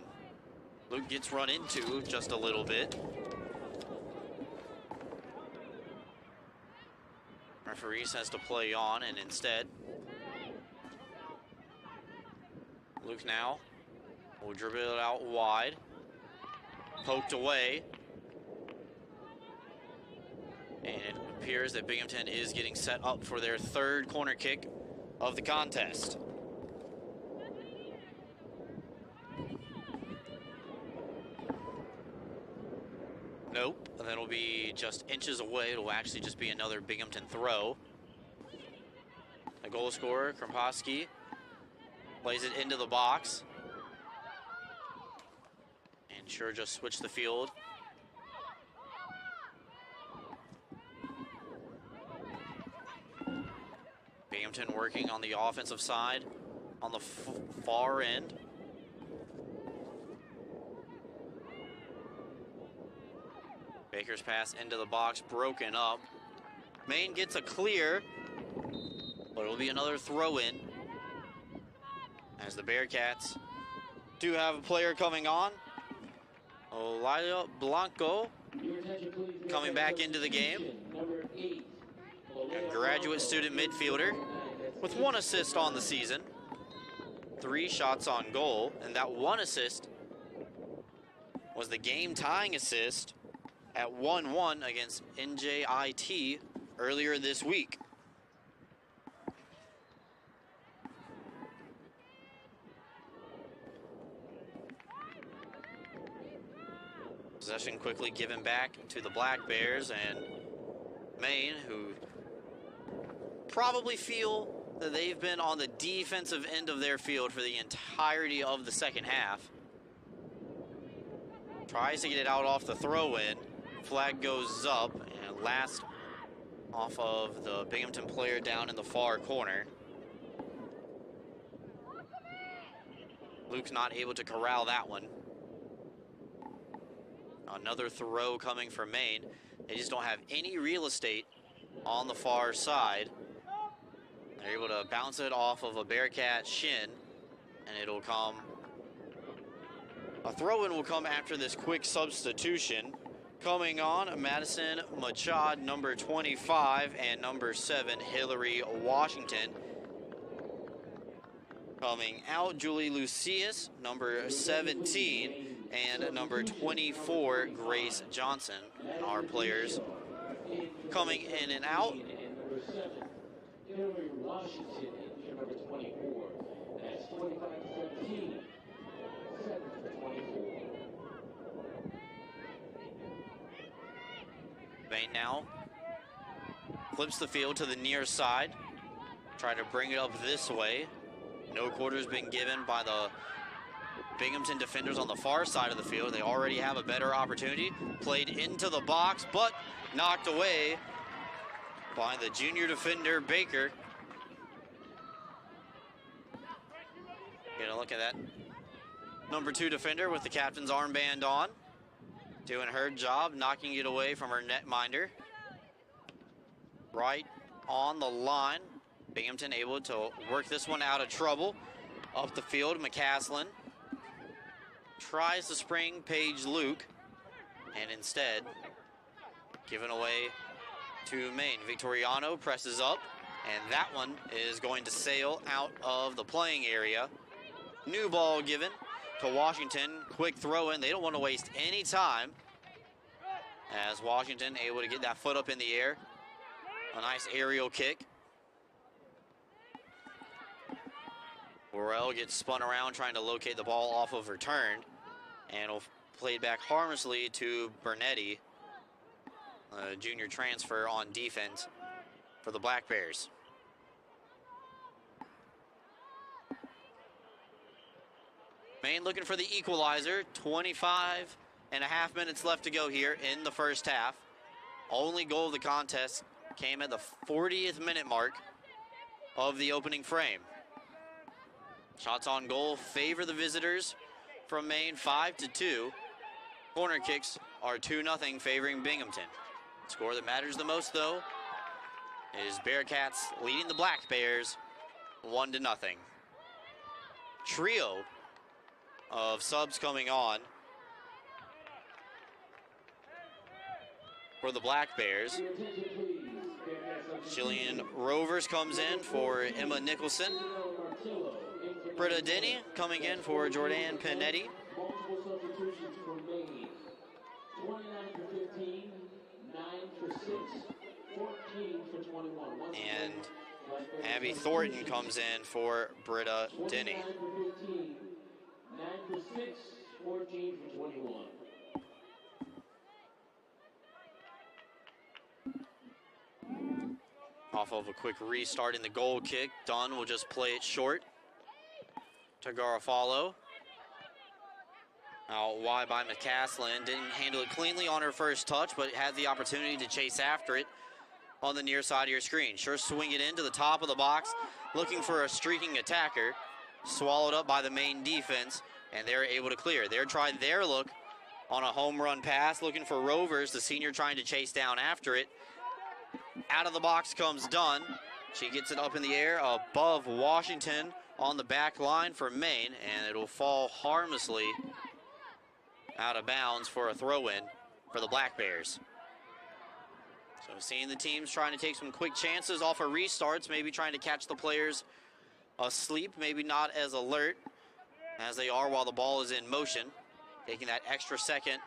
Luke gets run into just a little bit. Referee says to play on, and instead, Luke now will dribble it out wide. Poked away. And it appears that Binghamton is getting set up for their third corner kick of the contest. Nope, and that'll be just inches away. It'll actually just be another Binghamton throw. A goal scorer, Krempowski, plays it into the box. And sure just switched the field. Binghamton working on the offensive side on the far end. Baker's pass into the box, broken up. Maine gets a clear, but it'll be another throw-in as the Bearcats do have a player coming on. Olaya Blanco coming back into the game. A graduate student midfielder with 1 assist on the season, 3 shots on goal, and that 1 assist was the game-tying assist at 1-1 against NJIT earlier this week. Possession quickly given back to the Black Bears, and Maine, who probably feel that they've been on the defensive end of their field for the entirety of the second half. Tries to get it out off the throw-in. Flag goes up, and last off of the Binghamton player down in the far corner. Luke's not able to corral that one. Another throw coming from Maine. They just don't have any real estate on the far side They're able to bounce it off of a Bearcat shin, and it'll come. A throw-in will come after this quick substitution. Coming on, Madison Machad, number 25, and number 7, Hillary Washington. Coming out, Julie Lucius, number 17, and number 24, Grace Johnson. And our players coming in and out. Hillary Washington in number 24. That's 25-17. 7-24. Maine now flips the field to the near side. Try to bring it up this way. No quarters been given by the Binghamton defenders on the far side of the field. They already have a better opportunity. Played into the box, but knocked away by the junior defender, Baker. Get a look at that. Number 2 defender with the captain's armband on. Doing her job, knocking it away from her netminder. Right on the line. Binghamton able to work this one out of trouble. Up the field, McCaslin tries to spring Paige Luke, and instead given away to Maine. Victoriano presses up, and that one is going to sail out of the playing area. New ball given to Washington. Quick throw in. They don't want to waste any time, as Washington able to get that foot up in the air. A nice aerial kick. Worrell gets spun around trying to locate the ball off of her turn, and will play back harmlessly to Bernetti, a junior transfer on defense for the Black Bears. Maine looking for the equalizer. 25.5 minutes left to go here in the first half. Only goal of the contest came at the 40th minute mark of the opening frame. Shots on goal favor the visitors from Maine, 5-2. Corner kicks are 2-0 favoring Binghamton. Score that matters the most, though, is Bearcats leading the Black Bears 1-0. Trio of subs coming on for the Black Bears. Jillian Rovers comes in for Emma Nicholson. Britta Denny coming in for Jordan Panetti. Multiple substitutions for Maine. 29 for 15, 9 for 6, 14 for 21. And Abby Thornton comes in for Britta Denny. 29 for 15, 9 for 6, 14 for 21. Off of a quick restart in the goal kick. Dunn will just play it short to Garofalo. Out wide by McCaslin. Didn't handle it cleanly on her first touch, but had the opportunity to chase after it on the near side of your screen. Sure swing it into the top of the box, looking for a streaking attacker. Swallowed up by the Maine defense, and they're able to clear. They're trying their look on a home run pass, looking for Rovers, the senior trying to chase down after it. Out of the box comes Dunn. She gets it up in the air above Washington on the back line for Maine, and it'll fall harmlessly out of bounds for a throw-in for the Black Bears. So seeing the teams trying to take some quick chances off of restarts, maybe trying to catch the players asleep, maybe not as alert as they are while the ball is in motion, taking that extra second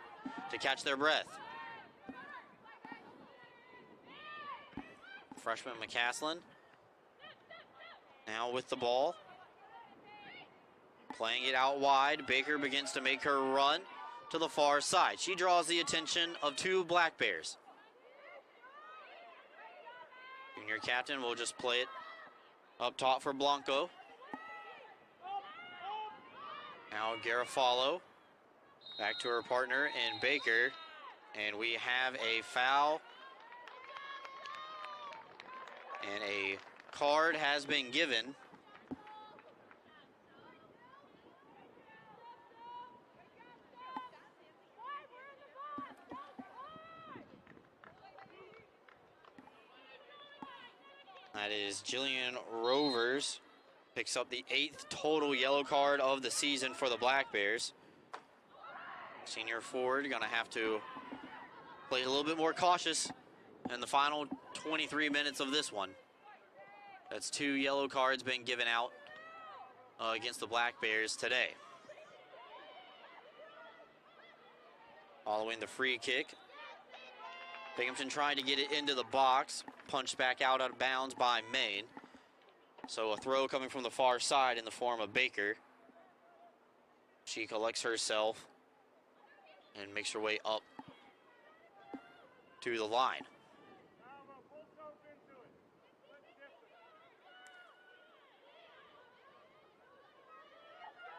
to catch their breath. Freshman McCaslin now with the ball, playing it out wide. Baker begins to make her run to the far side. She draws the attention of 2 Black Bears. Junior captain will just play it up top for Blanco. Now Garofalo back to her partner in Baker, and we have a foul. And a card has been given. That is Jillian Rovers. Picks up the 8th total yellow card of the season for the Black Bears. Senior forward going to have to play a little bit more cautious in the final 23 minutes of this one. That's 2 yellow cards being given out against the Black Bears today. Following the free kick, Binghamton trying to get it into the box, punched back out of bounds by Maine. So a throw coming from the far side in the form of Baker. She collects herself and makes her way up to the line.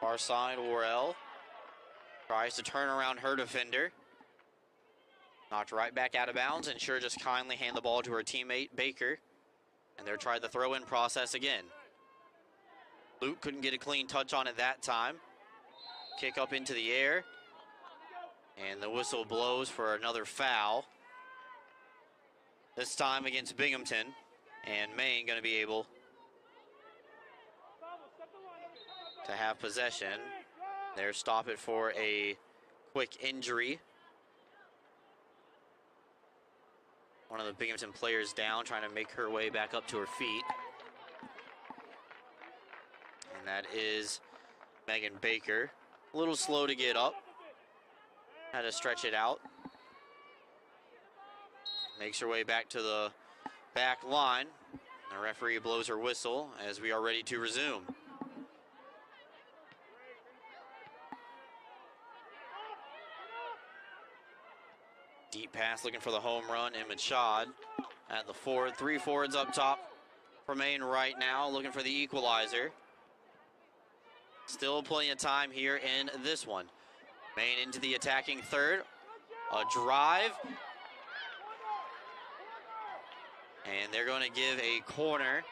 Far side, Worrell tries to turn around her defender. Knocked right back out of bounds, and sure just kindly hand the ball to her teammate, Baker. And they're trying the throw-in process again. Luke couldn't get a clean touch on it that time. Kick up into the air. And the whistle blows for another foul. This time against Binghamton. And Maine going to be able to have possession. They're stop it for a quick injury. One of the Binghamton players down, trying to make her way back up to her feet. And that is Megan Baker. A little slow to get up. Had to stretch it out. Makes her way back to the back line. The referee blows her whistle as we are ready to resume. Deep pass looking for the home run, and Machad at the forward. 3 forwards up top for Maine right now, looking for the equalizer. Still plenty of time here in this one. Maine into the attacking third. A drive. And they're going to give a corner.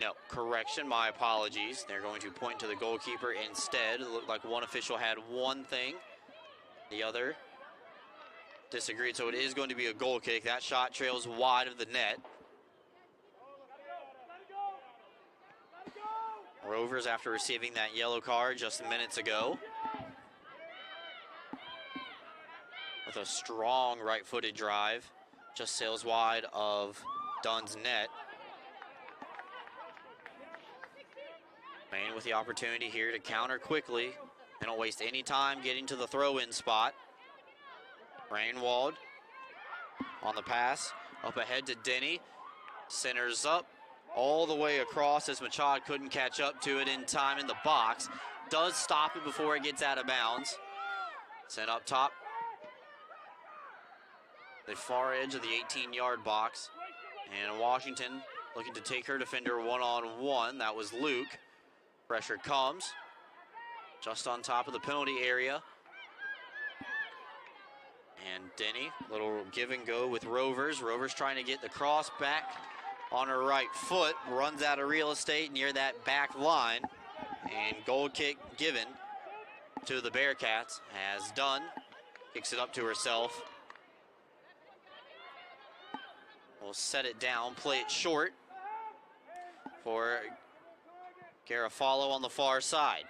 No, correction, my apologies. They're going to point to the goalkeeper instead. It looked like one official had one thing. The other disagreed, so it is going to be a goal kick. That shot trails wide of the net. Rovers, after receiving that yellow card just minutes ago, with a strong right-footed drive, just sails wide of Dunn's net. Maine with the opportunity here to counter quickly. They don't waste any time getting to the throw-in spot. Rainwald on the pass, up ahead to Denny. Centers up all the way across as Machad couldn't catch up to it in time in the box. Does stop it before it gets out of bounds. Sent up top. The far edge of the 18-yard box. And Washington looking to take her defender one-on-one. That was Luke. Pressure comes. Just on top of the penalty area. And Denny, little give and go with Rovers. Rovers trying to get the cross back on her right foot. Runs out of real estate near that back line. And goal kick given to the Bearcats as Dunn kicks it up to herself. Will set it down, play it short for Garofalo on the far side.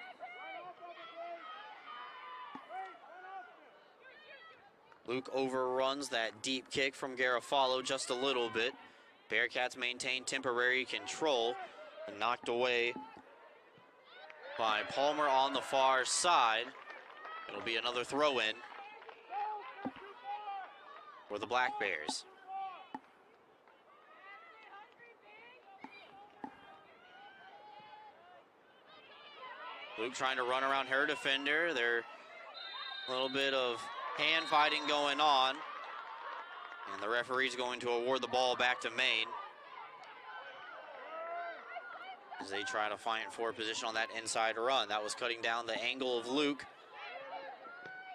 Luke overruns that deep kick from Garofalo just a little bit. Bearcats maintain temporary control and knocked away by Palmer on the far side. It'll be another throw-in for the Black Bears. Luke trying to run around her defender. There's a little bit of hand fighting going on. And the referee's going to award the ball back to Maine as they try to find forward position on that inside run. That was cutting down the angle of Luke,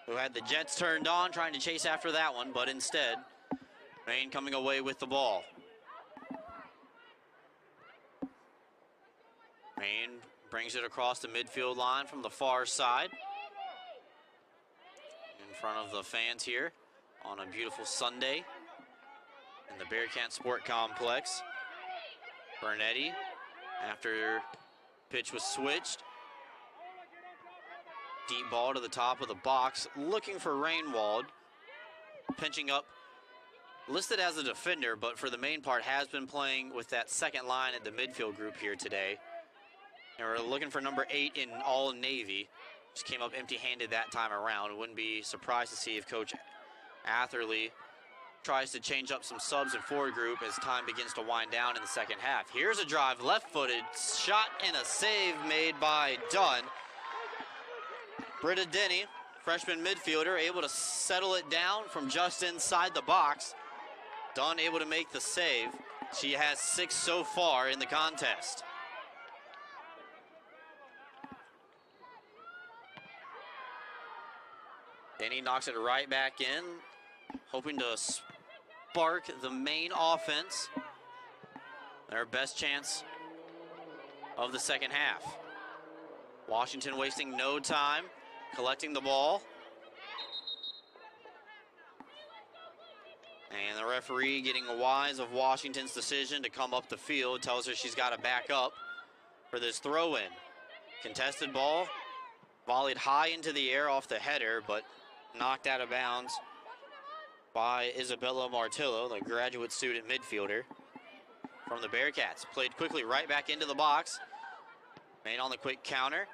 who had the jets turned on, trying to chase after that one, but instead, Maine coming away with the ball. Maine brings it across the midfield line from the far side, in front of the fans here on a beautiful Sunday in the Bearcats Sports Complex. Bernetti, after pitch was switched. Deep ball to the top of the box, looking for Rainwald. Pinching up, listed as a defender, but for the main part has been playing with that second line at the midfield group here today. And we're looking for number 8 in all Navy. Just came up empty-handed that time around. Wouldn't be surprised to see if Coach Atherley tries to change up some subs in forward group as time begins to wind down in the second half. Here's a drive, left-footed, shot and a save made by Dunn. Britta Denny, freshman midfielder, able to settle it down from just inside the box. Dunn able to make the save. She has 6 so far in the contest. Denny knocks it right back in, hoping to spark the Maine offense. Their best chance of the second half. Washington wasting no time, collecting the ball. And the referee, getting wise of Washington's decision to come up the field, tells her she's got to back up for this throw-in. Contested ball, volleyed high into the air off the header, but knocked out of bounds by Isabella Martillo, the graduate student midfielder from the Bearcats. Played quickly right back into the box. Maine on the quick counter.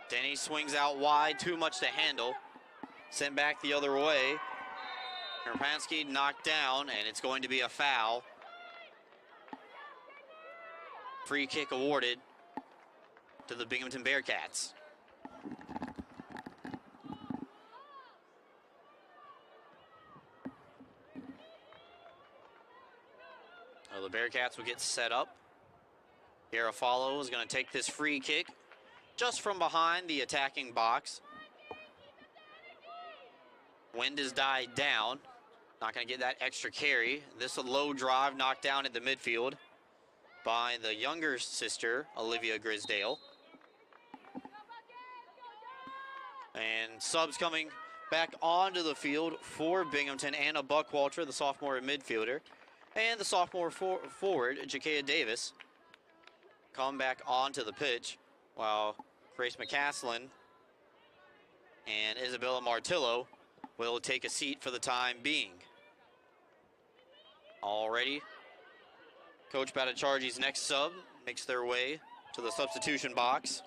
Denny swings out wide, too much to handle. Sent back the other way. Karpansky knocked down, and it's going to be a foul. Free kick awarded to the Binghamton Bearcats. So the Bearcats will get set up. Garofalo is going to take this free kick just from behind the attacking box. Wind has died down. Not going to get that extra carry. This a low drive knocked down at the midfield by the younger sister, Olivia Grisdale. And subs coming back onto the field for Binghamton. Anna Buckwalter, the sophomore midfielder, and the sophomore forward, Jakea Davis, come back onto the pitch, while Grace McCaslin and Isabella Martillo will take a seat for the time being. Already, Coach Bhattacharjy's next sub makes their way to the substitution box.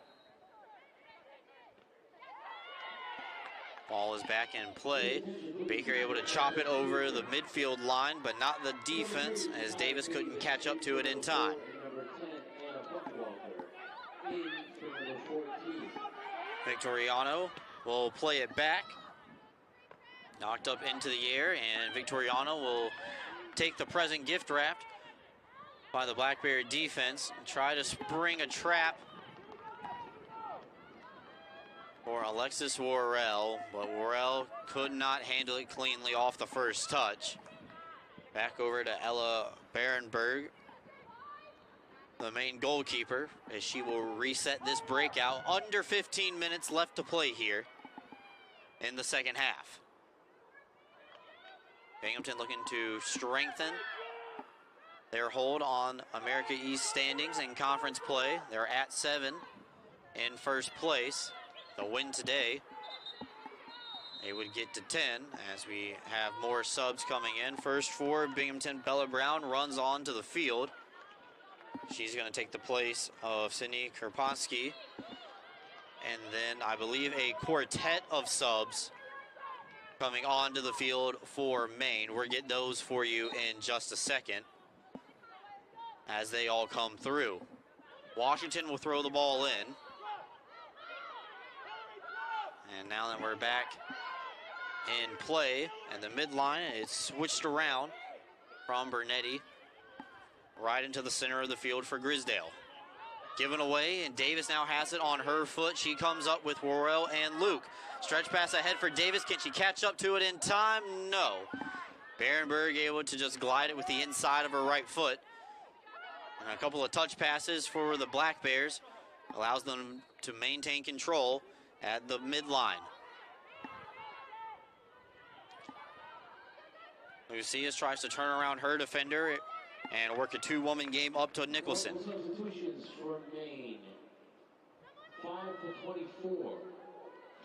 Ball is back in play. Baker able to chop it over the midfield line, but not the defense, as Davis couldn't catch up to it in time. Victoriano will play it back. Knocked up into the air, and Victoriano will take the present gift wrapped by the Black Bear defense and try to spring a trap for Alexis Worrell, but Worrell could not handle it cleanly off the first touch. Back over to Ella Barenberg, the main goalkeeper, as she will reset this breakout. Under 15 minutes left to play here in the second half. Binghamton looking to strengthen their hold on America East standings in conference play. They're at 7 in first place. The win today, they would get to 10 as we have more subs coming in. First for Binghamton, Bella Brown runs onto the field. She's going to take the place of Sydney Karpansky. And then I believe a quartet of subs coming onto the field for Maine. We'll get those for you in just a second as they all come through. Washington will throw the ball in. And now that we're back in play, and the midline, it's switched around from Bernetti right into the center of the field for Grisdale. Given away, and Davis now has it on her foot. She comes up with Worrell and Luke. Stretch pass ahead for Davis. Can she catch up to it in time? No. Barenberg able to just glide it with the inside of her right foot. And a couple of touch passes for the Black Bears allows them to maintain control at the midline. Lucius tries to turn around her defender and work a two-woman game up to Nicholson. Substitutions for Maine. 5 for 24.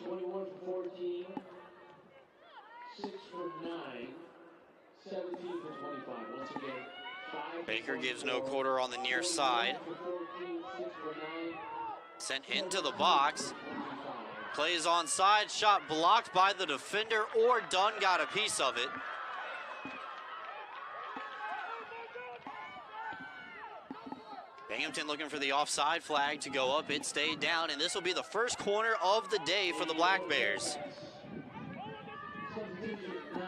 21 for 14. 6 for 9. 17 for 25. Once again, 5 Baker gives no quarter on the near side. 14, 6 for 9. Sent into the box. Plays onside. Shot blocked by the defender, or Dunn got a piece of it. Binghamton looking for the offside flag to go up. It stayed down, and this will be the first corner of the day for the Black Bears. Substitution 9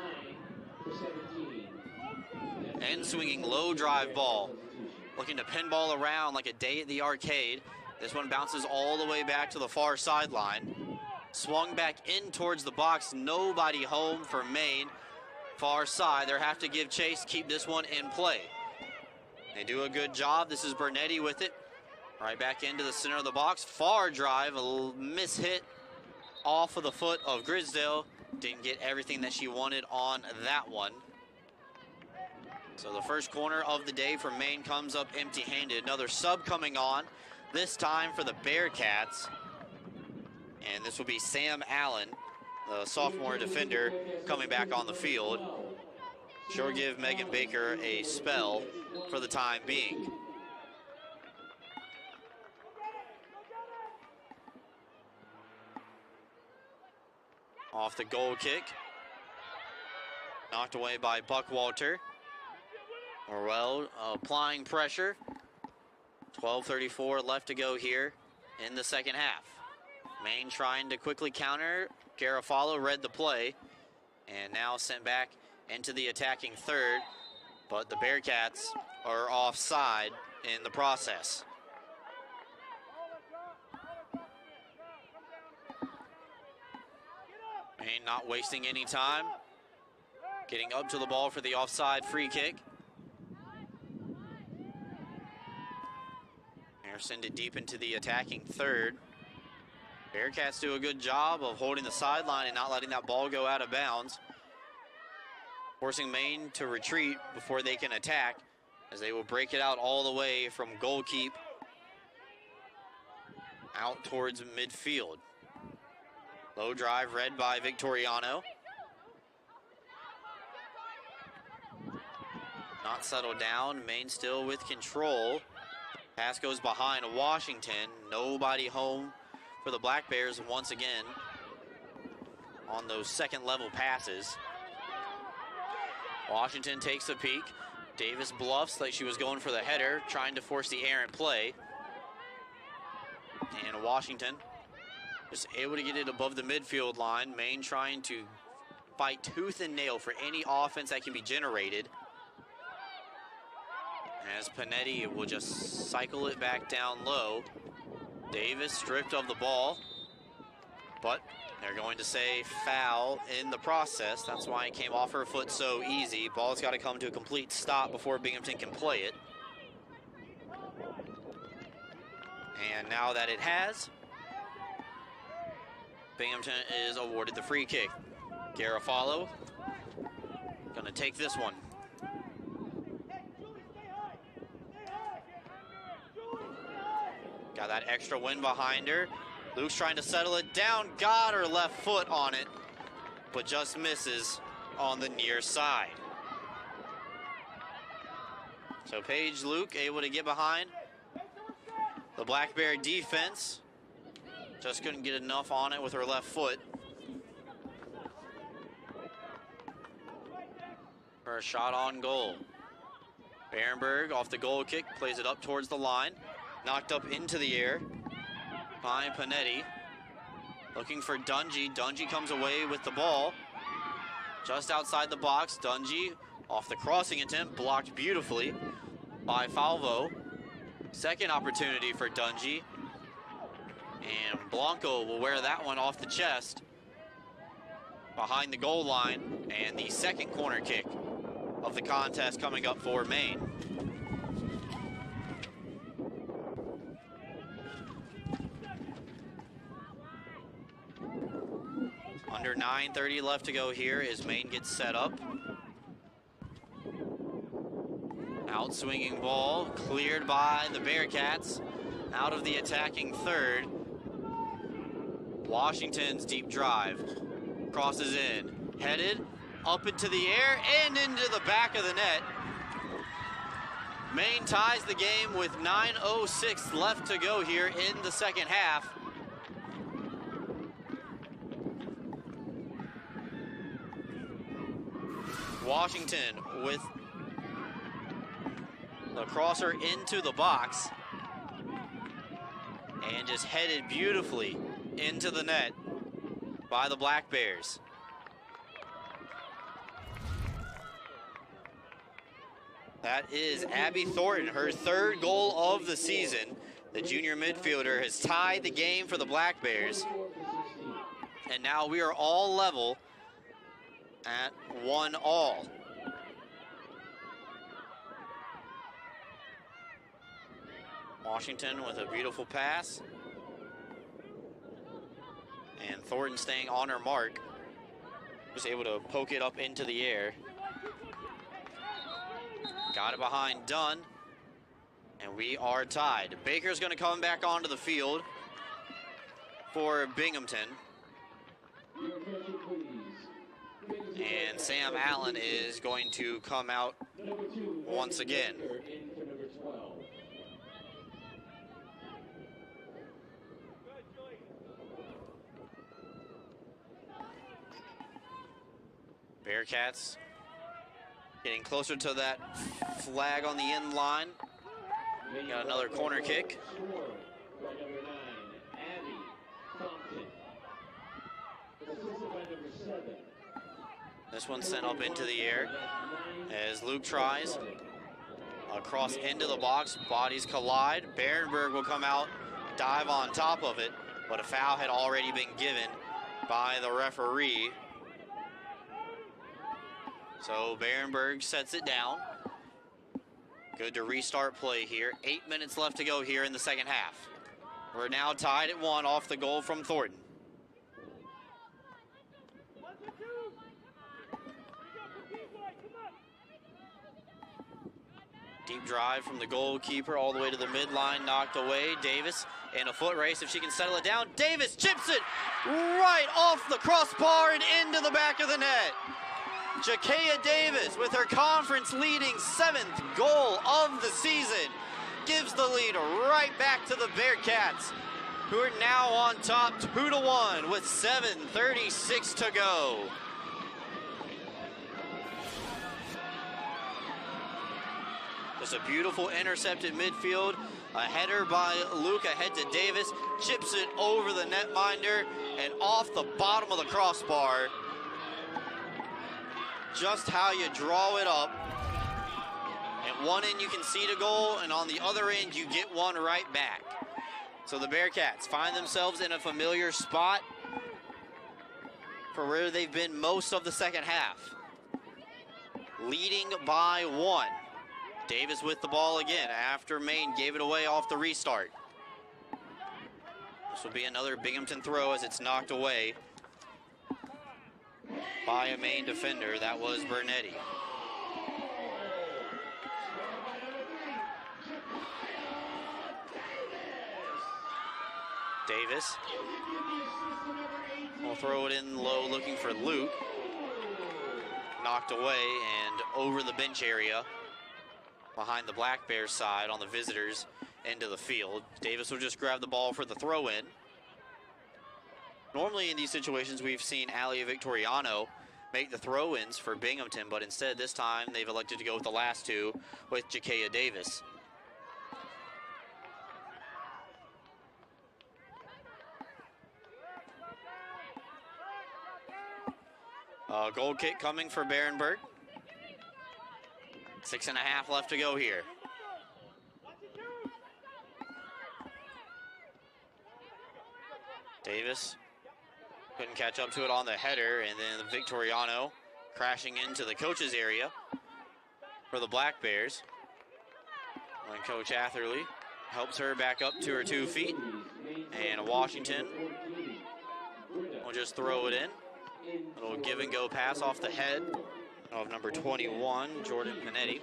for 17. And swinging low drive ball. Looking to pinball around like a day at the arcade. This one bounces all the way back to the far sideline. Swung back in towards the box. Nobody home for Maine. Far side. They'll have to give chase, keep this one in play. They do a good job. This is Bernetti with it. Right back into the center of the box. Far drive, a little miss-hit off of the foot of Grisdale. Didn't get everything that she wanted on that one. So the first corner of the day for Maine comes up empty-handed. Another sub coming on, this time for the Bearcats. And this will be Sam Allen, the sophomore defender, coming back on the field. She'll give Megan Baker a spell for the time being. Off the goal kick. Knocked away by Buckwalter. Morrell applying pressure. 12:34 left to go here in the second half. Maine trying to quickly counter. Garofalo read the play and now sent back into the attacking third, but the Bearcats are offside in the process. Maine not wasting any time. Getting up to the ball for the offside free kick. They're send it deep into the attacking third. Bearcats do a good job of holding the sideline and not letting that ball go out of bounds, forcing Maine to retreat before they can attack, as they will break it out all the way from goal keep out towards midfield. Low drive read by Victoriano. Not settled down. Maine still with control. Pass goes behind Washington. Nobody home for the Black Bears once again on those second level passes. Washington takes a peek. Davis bluffs like she was going for the header, trying to force the errant play. And Washington just able to get it above the midfield line. Maine trying to fight tooth and nail for any offense that can be generated, as Panetti will just cycle it back down low. Davis stripped of the ball, but they're going to say foul in the process. That's why it came off her foot so easy. Ball's got to come to a complete stop before Binghamton can play it. And now that it has, Binghamton is awarded the free kick. Garofalo gonna take this one. Got that extra wind behind her. Luke's trying to settle it down, got her left foot on it, but just misses on the near side. So Paige Luke able to get behind the Black Bear defense. Just couldn't get enough on it with her left foot. For a shot on goal. Berenberg off the goal kick, plays it up towards the line. Knocked up into the air by Panetti. Looking for Dungy. Dungy comes away with the ball. Just outside the box, Dungy off the crossing attempt, blocked beautifully by Falvo. Second opportunity for Dungy. And Blanco will wear that one off the chest behind the goal line. And the second corner kick of the contest coming up for Maine. Under 9:30 left to go here as Maine gets set up. Out-swinging ball, cleared by the Bearcats, out of the attacking third. Washington's deep drive, crosses in, headed, up into the air, and into the back of the net. Maine ties the game with 9:06 left to go here in the second half. Washington with the crosser into the box and just headed beautifully into the net by the Black Bears. That is Abby Thornton, her third goal of the season. The junior midfielder has tied the game for the Black Bears. And now we are all level at 1-1. Washington with a beautiful pass. And Thornton staying on her mark. Was able to poke it up into the air. Got it behind Dunn. And we are tied. Baker's going to come back onto the field for Binghamton. And Sam Allen is going to come out once again. Bearcats getting closer to that flag on the end line. Got another corner kick. This one's sent up into the air as Luke tries. Across into the box, bodies collide. Berenberg will come out, dive on top of it, but a foul had already been given by the referee. So Berenberg sets it down. Good to restart play here. 8 minutes left to go here in the second half. We're now tied at 1 off the goal from Thornton. Deep drive from the goalkeeper all the way to the midline, knocked away. Davis in a foot race, if she can settle it down. Davis chips it right off the crossbar and into the back of the net. Jakaya Davis with her conference leading 7th goal of the season gives the lead right back to the Bearcats, who are now on top 2-1 with 7:36 to go. Just a beautiful intercepted midfield. A header by Luke ahead to Davis. Chips it over the netminder and off the bottom of the crossbar. Just how you draw it up. At one end you can see the goal, and on the other end you get one right back. So the Bearcats find themselves in a familiar spot for where they've been most of the second half. Leading by 1. Davis with the ball again after Maine gave it away off the restart. This will be another Binghamton throw as it's knocked away by a Maine defender. That was Bernetti. Davis will throw it in low looking for Luke. Knocked away and over the bench area behind the Black Bears side on the visitors into the field. Davis will just grab the ball for the throw in. Normally in these situations we've seen Alia Victoriano make the throw-ins for Binghamton, but instead this time they've elected to go with the last two with Jakaya Davis. Goal kick coming for Berenberg. 6.5 left to go here. Davis couldn't catch up to it on the header, and then Victoriano crashing into the coach's area for the Black Bears. When Coach Atherley helps her back up to her 2 feet, and Washington will just throw it in. A little give and go pass off the head of number 21, Jordan Panetti.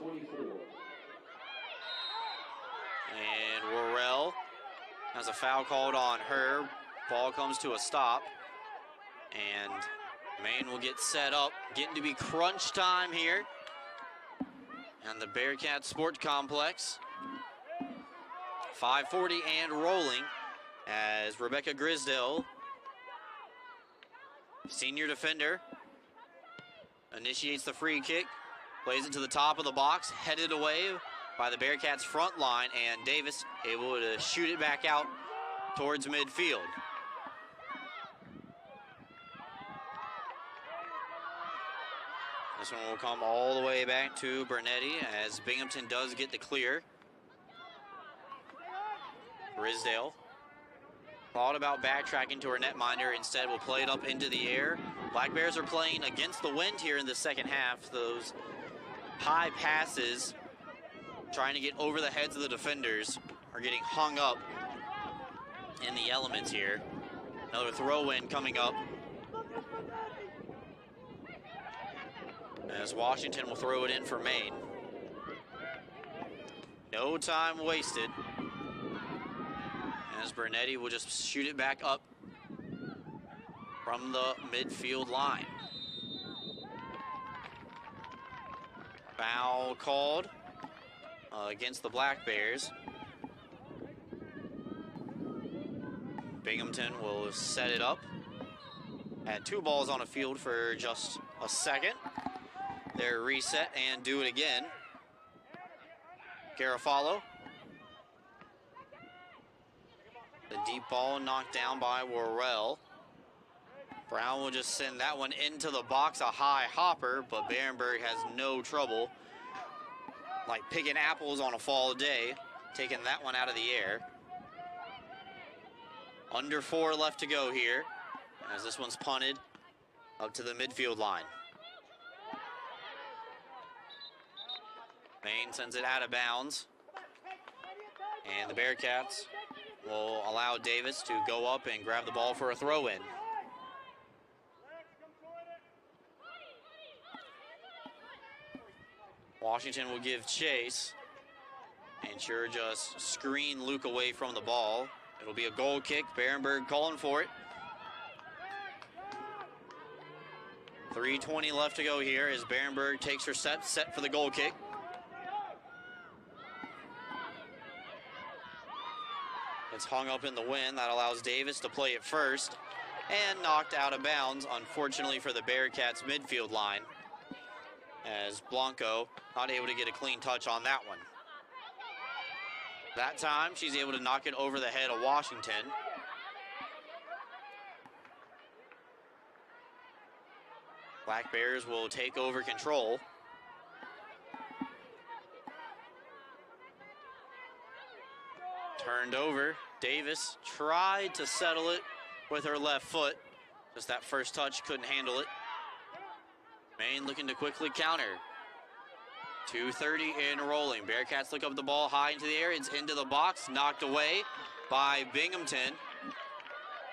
And Worrell has a foul called on her. Ball comes to a stop. And Maine will get set up, getting to be crunch time here. And the Bearcats Sports Complex. 5:40 and rolling as Rebecca Grisdale, senior defender, initiates the free kick, plays it to the top of the box, headed away by the Bearcats front line, and Davis able to shoot it back out towards midfield. This one will come all the way back to Bernetti as Binghamton does get the clear. Grisdale thought about backtracking to her netminder. Instead, will play it up into the air. Black Bears are playing against the wind here in the second half. Those high passes, trying to get over the heads of the defenders, are getting hung up in the elements here. Another throw-in coming up, as Washington will throw it in for Maine. No time wasted, as Bernetti will just shoot it back up from the midfield line. Foul called against the Black Bears. Binghamton will set it up. Had two balls on a field for just a second. They're reset and do it again. Garofalo. The deep ball knocked down by Worrell. Brown will just send that one into the box, a high hopper, but Berenberg has no trouble, like picking apples on a fall day, taking that one out of the air. Under 4 left to go here, as this one's punted up to the midfield line. Maine sends it out of bounds, and the Bearcats will allow Davis to go up and grab the ball for a throw-in. Washington will give chase, and sure just screen Luke away from the ball. It'll be a goal kick. Berenberg calling for it. 3:20 left to go here as Berenberg takes her set for the goal kick. It's hung up in the wind. That allows Davis to play it first, and knocked out of bounds, unfortunately for the Bearcats midfield line, as Blanco not able to get a clean touch on that one. That time, she's able to knock it over the head of Washington. Black Bears will take over control. Turned over. Davis tried to settle it with her left foot. Just that first touch, couldn't handle it. Maine looking to quickly counter. 2:30 in rolling. Bearcats look up the ball high into the air. It's into the box, knocked away by Binghamton.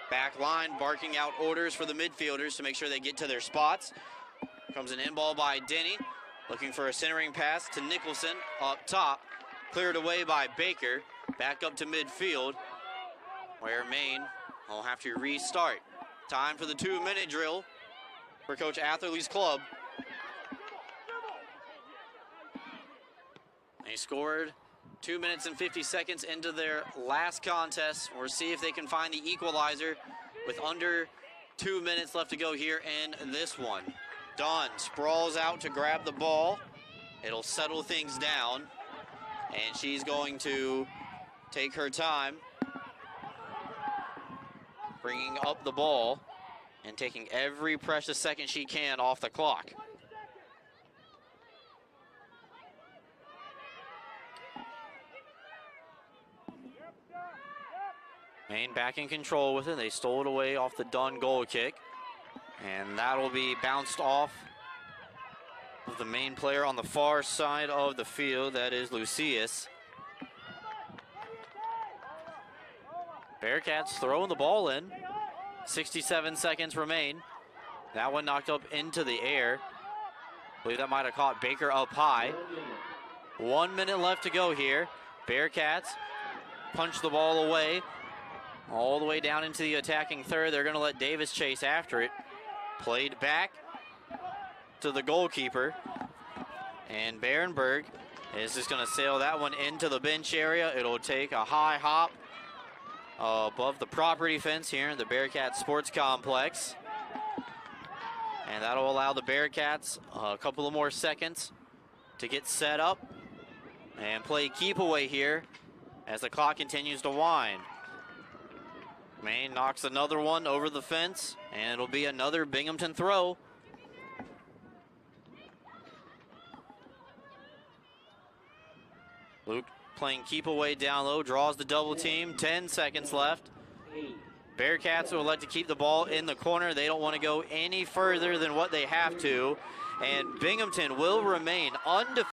Back line barking out orders for the midfielders to make sure they get to their spots. Comes an in ball by Denny, looking for a centering pass to Nicholson up top. Cleared away by Baker. Back up to midfield, where Maine will have to restart. Time for the 2-minute drill for Coach Atherley's club. They scored 2 minutes and 50 seconds into their last contest. We'll see if they can find the equalizer with under 2 minutes left to go here in this one. Dunn sprawls out to grab the ball. It'll settle things down, and she's going to take her time, bringing up the ball and taking every precious second she can off the clock. Maine back in control with it. They stole it away off the Dunn goal kick, and that'll be bounced off of the Maine player on the far side of the field. That is Lucius. Bearcats throwing the ball in. 67 seconds remain. That one knocked up into the air. I believe that might have caught Baker up high. 1 minute left to go here. Bearcats punch the ball away. All the way down into the attacking third. They're going to let Davis chase after it. Played back to the goalkeeper. And Barenberg is just going to sail that one into the bench area. It'll take a high hop above the property fence here in the Bearcats Sports Complex. And that'll allow the Bearcats a couple of more seconds to get set up and play keep away here as the clock continues to wind. Maine knocks another one over the fence, and it'll be another Binghamton throw. Luke playing keep away down low, draws the double team, 10 seconds left. Bearcats would like to keep the ball in the corner. They don't want to go any further than what they have to. And Binghamton will remain undefeated